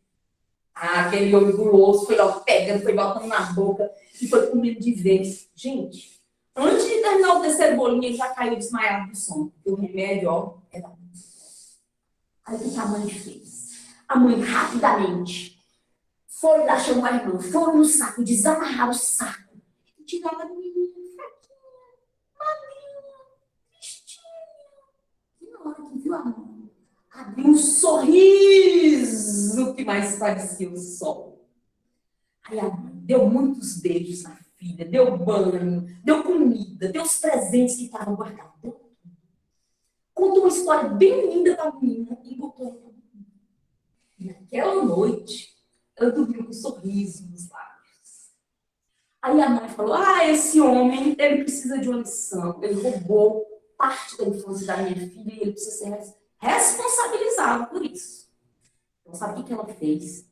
Aquele homem guloso foi logo pegando, foi botando na boca e foi comendo de vez. Gente, antes de terminar o terceiro bolinho, ele já caiu desmaiado do sono. Porque o remédio, ó, era muito forte. Aí o que a mãe fez? A mãe rapidamente foi lá chamar a irmã, foram no saco, desamarrar o saco e tiraram a menina fraquinha, magrinha, tristinha. E na hora que viu a mãe, abriu um sorriso que mais parecia o sol. Aí a mãe deu muitos beijos na filha, deu banho, deu comida, deu os presentes que estavam guardados. Contou uma história bem linda para a menina e botou ela. E naquela noite, ela dormiu com um sorriso nos lábios. Aí a mãe falou: esse homem, ele precisa de uma lição. Ele roubou parte da infância da minha filha e ele precisa ser responsabilizado por isso. Então, sabe o que ela fez?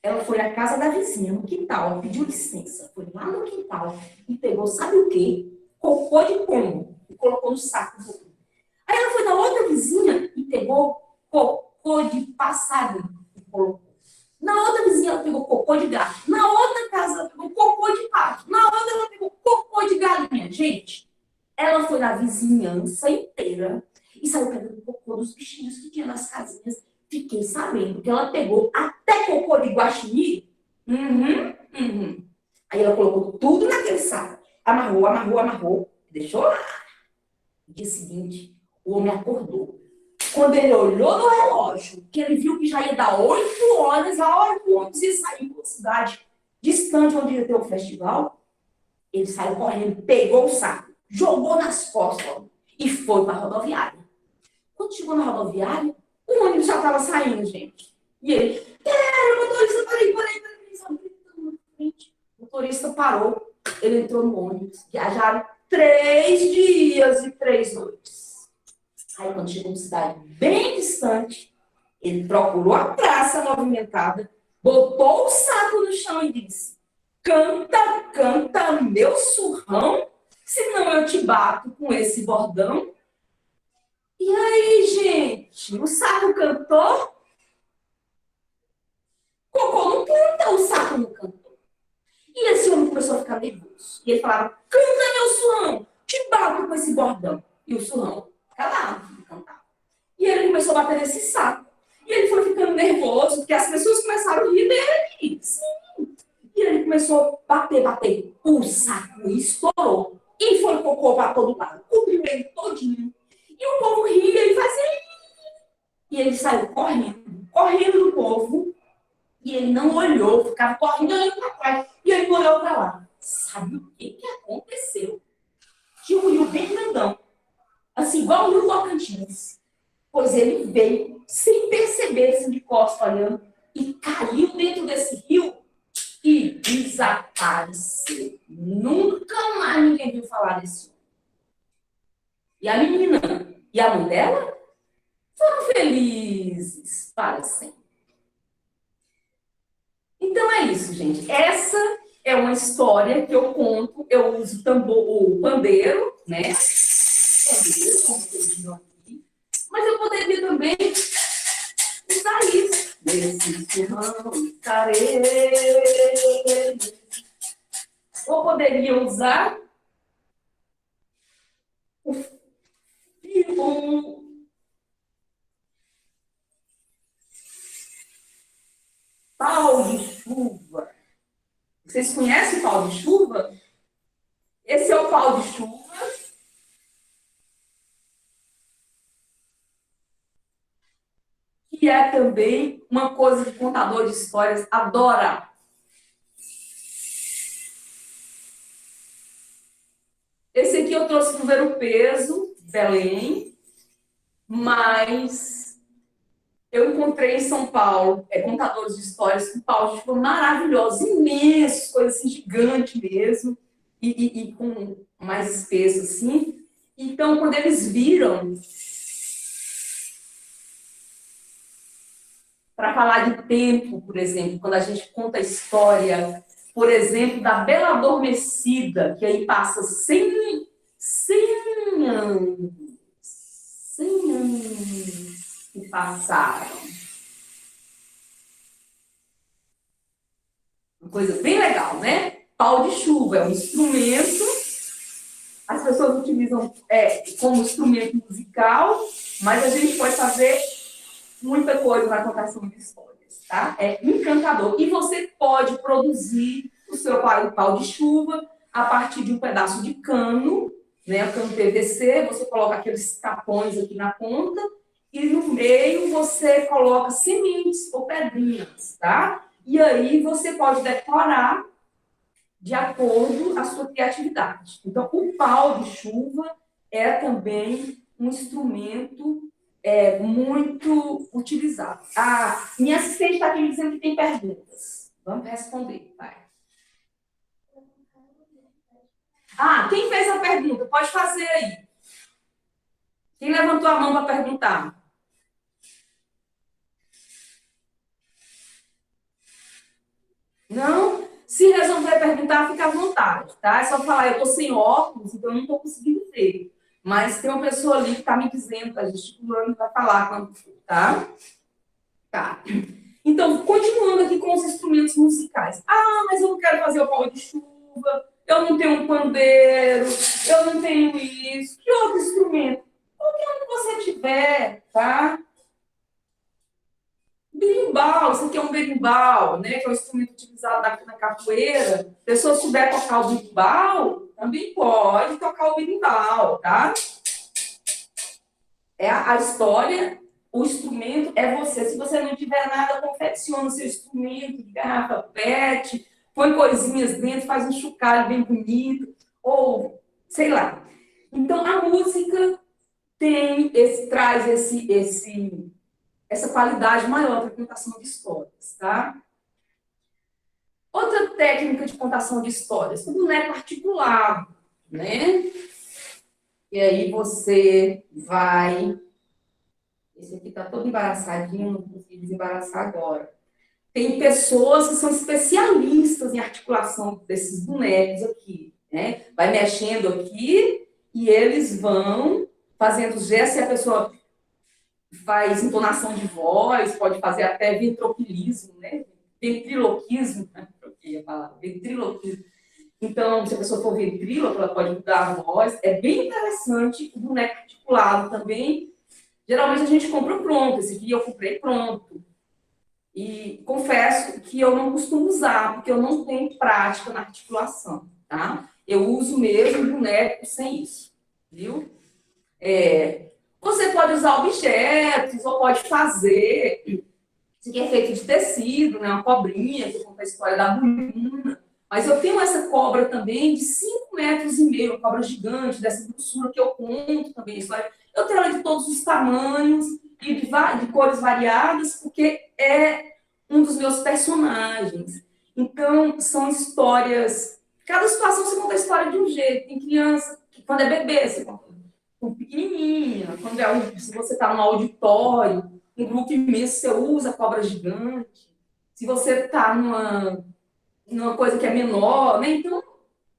Ela foi à casa da vizinha, no quintal, pediu licença, foi lá no quintal e pegou, sabe o quê? Cocô de pombo e colocou no saco. Aí ela foi na outra vizinha e pegou cocô de passarinho e colocou. Na outra vizinha ela pegou cocô de gato. Na outra casa ela pegou cocô de pato. Na outra ela pegou cocô de galinha. Gente, ela foi na vizinhança inteira e saiu pegando cocô dos bichinhos que tinha nas casinhas. Fiquei sabendo que ela pegou até cocô de guaxinim. Aí ela colocou tudo naquele saco. Amarrou. Deixou lá. No dia seguinte, o homem acordou. Quando ele olhou no relógio, que ele viu que já ia dar 8 horas, a hora que o ônibus ia sair para uma cidade distante onde ia ter o festival, ele saiu correndo, pegou o saco, jogou nas costas e foi para a rodoviária. Quando chegou na rodoviária, o ônibus já estava saindo, gente. E ele, motorista, peraí, sabe, gritando na frente. motorista parou, ele entrou no ônibus, viajaram 3 dias e 3 noites. Aí, quando chegou numa cidade bem distante, ele procurou a praça movimentada, botou o saco no chão e disse: canta, canta, meu surrão, senão eu te bato com esse bordão. E aí, gente, o saco cantou? Cocô não canta, o saco não cantou. E esse homem começou a ficar nervoso. E ele falava: canta, meu surrão, te bato com esse bordão. E o surrão calado, não cantava. E ele começou a bater nesse saco. E ele foi ficando nervoso, porque as pessoas começaram a rir dele. Sim. E ele começou a bater, bater. O saco estourou. E foi cocô para todo lado. Cobriu ele todinho. E o povo ria e fazia. E ele saiu correndo, correndo do povo. E ele não olhou, ficava correndo, olhando para trás. E ele não olhou para lá. Sabe o que aconteceu? Tinha um rio bem grandão. Assim, igual o rio Tocantins. Pois ele veio, sem perceber, assim, de costas olhando, e caiu dentro desse rio e desapareceu. Nunca mais ninguém viu falar desse homem. E a menina e a mãe dela foram felizes para sempre. Então é isso, gente. Essa é uma história que eu conto. Eu uso o pandeiro, né? Pandeiro, como vocês viram aqui. Mas eu poderia também usar isso. Nesse surrão carei. Ou poderia usar o pau de chuva. Vocês conhecem o pau de chuva? Esse é o pau de chuva. Que é também uma coisa que contador de histórias adora. Esse aqui eu trouxe para ver o peso, Belém, mas eu encontrei em São Paulo contadores de histórias com pau de chuva maravilhosos, imensos, coisa assim, gigante mesmo, e com mais espesso assim. Então, quando eles viram, para falar de tempo, por exemplo, quando a gente conta a história, por exemplo, da Bela Adormecida, que aí passa 100 anos, 100 anos que passaram. Uma coisa bem legal, né? Pau de chuva é um instrumento, as pessoas utilizam como instrumento musical, mas a gente pode fazer muita coisa na contação de histórias, tá? É encantador. E você pode produzir o seu pau de chuva a partir de um pedaço de cano, né? O cano PVC, você coloca aqueles capões aqui na ponta e no meio você coloca sementes ou pedrinhas, tá? E aí você pode decorar de acordo com a sua criatividade. Então, o pau de chuva é também um instrumento muito utilizado. Minha assistente está aqui me dizendo que tem perguntas. Vamos responder, vai. Quem fez a pergunta? Pode fazer aí. Quem levantou a mão para perguntar? Não? Se resolver perguntar, fica à vontade, tá? É só falar, eu estou sem óculos, então eu não estou conseguindo ver. Mas tem uma pessoa ali que está me dizendo, está gesticulando, vai falar quando for, tá? Tá. Então, continuando aqui com os instrumentos musicais. Mas eu não quero fazer o pau de chuva, eu não tenho um pandeiro, eu não tenho isso. Que outro instrumento? Qualquer um que você tiver, tá? Berimbau, isso aqui é um berimbau, né? Que é um instrumento utilizado na capoeira. A pessoa souber tocar o berimbau, também pode tocar o berimbau, tá? A história, o instrumento é você. Se você não tiver nada, confecciona o seu instrumento de garrafa PET, põe coisinhas dentro, faz um chocalho bem bonito, ou sei lá. Então, a música traz essa qualidade maior para a contação de histórias, tá? Outra técnica de contação de histórias, o boneco articulado, né? E aí você vai... Esse aqui está todo embaraçadinho, não consegui desembaraçar agora. Tem pessoas que são especialistas em articulação desses bonecos aqui, né? Vai mexendo aqui e eles vão fazendo gestos e a pessoa faz entonação de voz, pode fazer até ventriloquismo, né? Ventriloquismo, né? Troquei a palavra, ventriloquismo. Então, se a pessoa for ventríloco, ela pode mudar a voz. É bem interessante o boneco articulado também. Geralmente a gente compra pronto, esse aqui eu comprei pronto. E confesso que eu não costumo usar, porque eu não tenho prática na articulação, tá? Eu uso mesmo boneco sem isso, viu? Você pode usar objetos, ou pode fazer. Isso aqui é feito de tecido, né? Uma cobrinha, que conta a história da Bruna. Mas eu tenho essa cobra também de 5,5 metros, uma cobra gigante, dessa grossura que eu conto também a história. Eu tenho ela de todos os tamanhos e de cores variadas, porque é um dos meus personagens. Então, são histórias... Cada situação você conta a história de um jeito. Tem criança, que quando é bebê, você conta com pequenininha. Se você está num auditório, um grupo imenso, você usa cobra gigante. Se você está numa coisa que é menor, né? Então,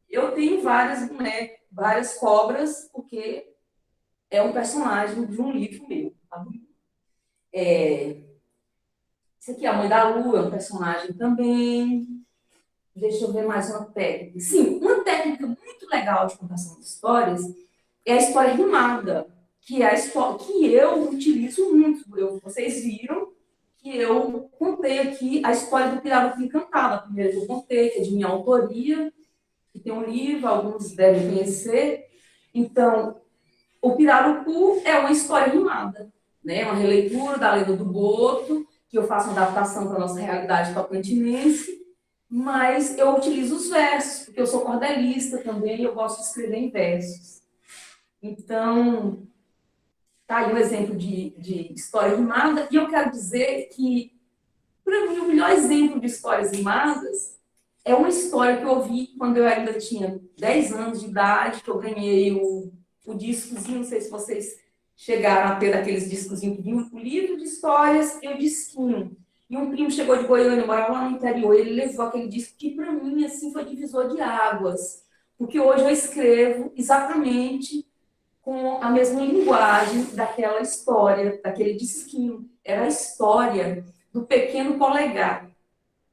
eu tenho várias bonecas, várias cobras, porque é um personagem de um livro meu. Tá? Esse aqui é a Mãe da Lua, é um personagem também. Deixa eu ver mais uma técnica. Sim, uma técnica muito legal de contação de histórias é a história rimada, que é a história que eu utilizo muito. Vocês viram que eu contei aqui a história do Pirarucu Encantado, a primeira que eu contei, que é de minha autoria, que tem um livro, alguns devem conhecer. Então, o Pirarucu é uma história rimada, né? Uma releitura da Lenda do Boto, que eu faço uma adaptação para a nossa realidade tocantinense, mas eu utilizo os versos, porque eu sou cordelista também e eu gosto de escrever em versos. Então, tá aí um exemplo de história rimada, e eu quero dizer que, para mim, o melhor exemplo de histórias rimadas é uma história que eu ouvi quando eu ainda tinha 10 anos de idade, que eu ganhei o discozinho, não sei se vocês chegaram a ter aqueles discozinhos que vinham o livro de histórias e o disquinho. E um primo chegou de Goiânia, morava lá no interior, ele levou aquele disco que, para mim, assim, foi divisor de águas. Porque hoje eu escrevo exatamente com a mesma linguagem daquela história, daquele disquinho. Era a história do Pequeno Polegar.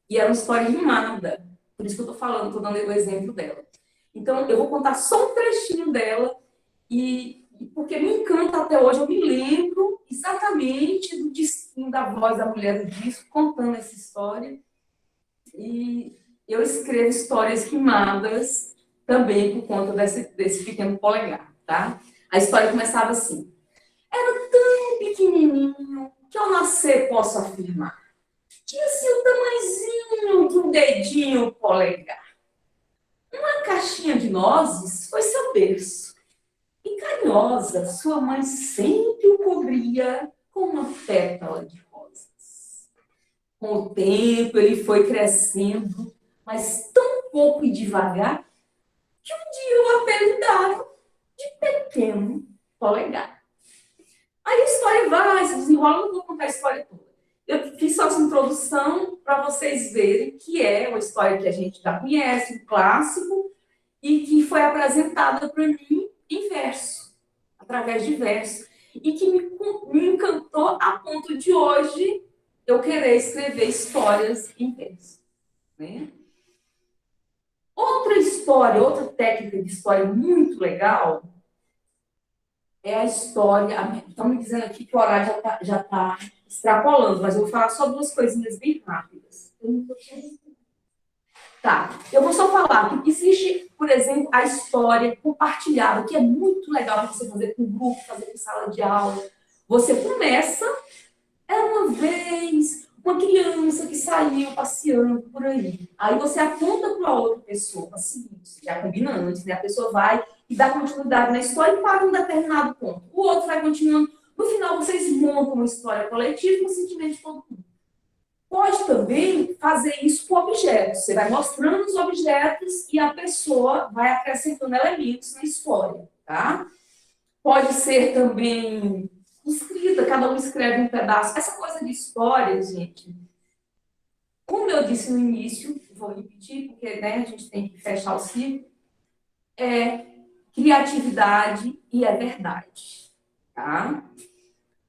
E era uma história rimada. Por isso que eu estou falando, estou dando o exemplo dela. Então, eu vou contar só um trechinho dela, porque me encanta até hoje, eu me lembro exatamente do disquinho da voz da mulher do disco, contando essa história. E eu escrevo histórias rimadas também por conta desse Pequeno Polegar, tá? A história começava assim. Era tão pequenininho que ao nascer posso afirmar. Tinha assim o tamanhozinho de um dedinho polegar. Uma caixinha de nozes foi seu berço. E carinhosa, sua mãe sempre o cobria com uma pétala de rosas. Com o tempo ele foi crescendo, mas tão pouco e devagar, que um dia o apelidaram de Pequeno Polegar. Aí a história vai, se desenrola, não vou contar a história toda. Eu fiz só essa introdução para vocês verem que é uma história que a gente já conhece, um clássico, e que foi apresentada para mim em verso, através de verso, e que me encantou a ponto de hoje eu querer escrever histórias em verso. Né? Outra história, outra técnica de história muito legal é a história... Estão me dizendo aqui que o horário já tá extrapolando, mas eu vou falar só duas coisinhas bem rápidas. Tá, eu vou só falar que existe, por exemplo, a história compartilhada, que é muito legal para você fazer com grupo, fazer com sala de aula. Você começa, era uma vez uma criança que saiu passeando por aí. Aí você aponta para outra pessoa, assim, já combina antes, né? A pessoa vai e dá continuidade na história e para um determinado ponto. O outro vai continuando. No final, vocês montam uma história coletiva com o sentimento de todo mundo. Pode também fazer isso com objetos. Você vai mostrando os objetos e a pessoa vai acrescentando elementos na história, tá? Pode ser também escrita, cada um escreve um pedaço. Essa coisa de história, gente, como eu disse no início, vou repetir, porque né, a gente tem que fechar o ciclo, é criatividade e é verdade, tá?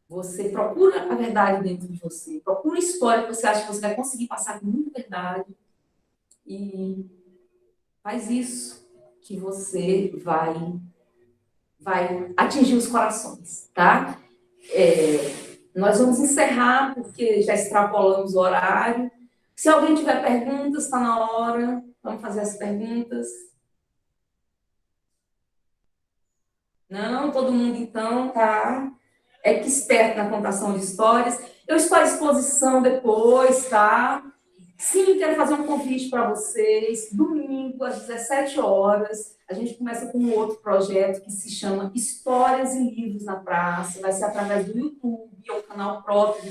Você procura a verdade dentro de você, procura história que você acha que você vai conseguir passar com muita verdade e faz isso que você vai atingir os corações, tá? Nós vamos encerrar porque já extrapolamos o horário. Se alguém tiver perguntas, está na hora. Vamos fazer as perguntas. Não, todo mundo então tá expert na contação de histórias. Eu estou à disposição depois, tá? Sim, quero fazer um convite para vocês. Domingo, às 17 horas, a gente começa com um outro projeto que se chama Histórias e Livros na Praça. Vai ser através do YouTube, é o canal próprio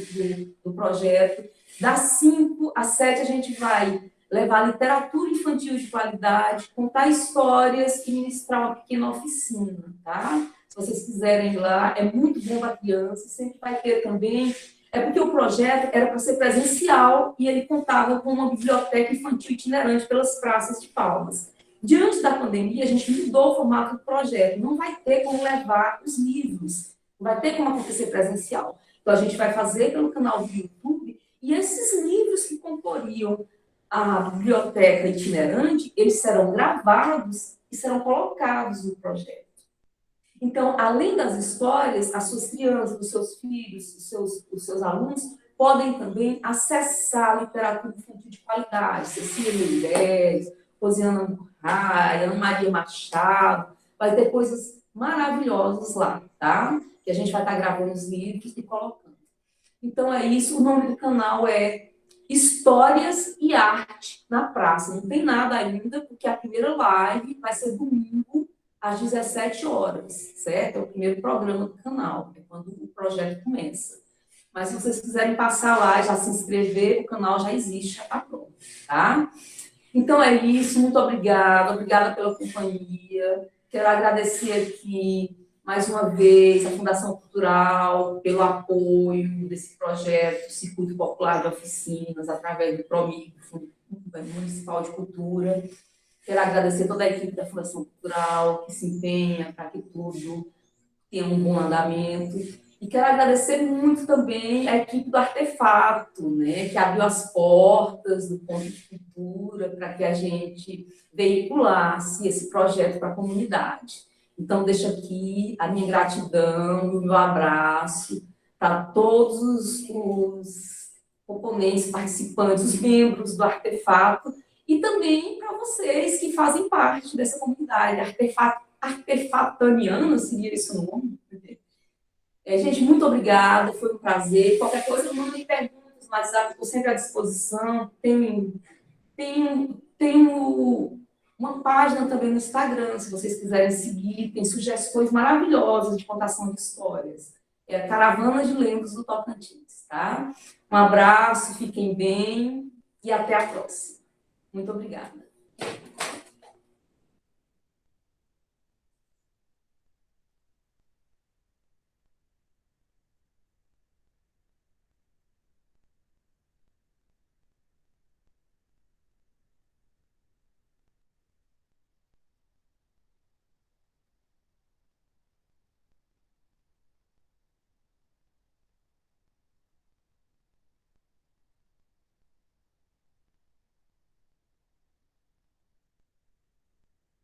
do projeto. Das 5 às 7, a gente vai levar literatura infantil de qualidade, contar histórias e ministrar uma pequena oficina, tá? Se vocês quiserem ir lá, é muito bom para criança, sempre vai ter também. É porque o projeto era para ser presencial e ele contava com uma biblioteca infantil itinerante pelas praças de Palmas. Diante da pandemia, a gente mudou o formato do projeto. Não vai ter como levar os livros, não vai ter como acontecer presencial. Então, a gente vai fazer pelo canal do YouTube e esses livros que comporiam a biblioteca itinerante, eles serão gravados e serão colocados no projeto. Então, além das histórias, as suas crianças, os seus filhos, os seus alunos podem também acessar a literatura infantil de qualidade. Cecília Meirelles, Rosiana Murray, Ana Maria Machado, vai ter coisas maravilhosas lá, tá? Que a gente vai estar gravando os livros e colocando. Então, é isso. O nome do canal é Histórias e Arte na Praça. Não tem nada ainda, porque a primeira live vai ser domingo, às 17 horas, certo? É o primeiro programa do canal, é quando o projeto começa. Mas se vocês quiserem passar lá, já se inscrever, o canal já existe, já está pronto, tá? Então é isso, muito obrigada pela companhia. Quero agradecer aqui, mais uma vez, a Fundação Cultural pelo apoio desse projeto, Circuito Popular de Oficinas, através do PROMIC, Fundo Municipal de Cultura. Quero agradecer toda a equipe da Fundação Cultural que se empenha para que tudo tenha um bom andamento. E quero agradecer muito também a equipe do Artefato, né, que abriu as portas do Ponto de Cultura para que a gente veiculasse esse projeto para a comunidade. Então, deixo aqui a minha gratidão e o meu abraço para todos os componentes, participantes, os membros do Artefato, e também para vocês que fazem parte dessa comunidade, artefataniana, seria esse o nome? Gente, muito obrigada, foi um prazer. Qualquer coisa, mandem perguntas no WhatsApp, estou sempre à disposição. Tenho uma página também no Instagram, se vocês quiserem seguir, tem sugestões maravilhosas de contação de histórias. É a Caravana de Lendas do Tocantins, tá? Um abraço, fiquem bem e até a próxima. Muito obrigada.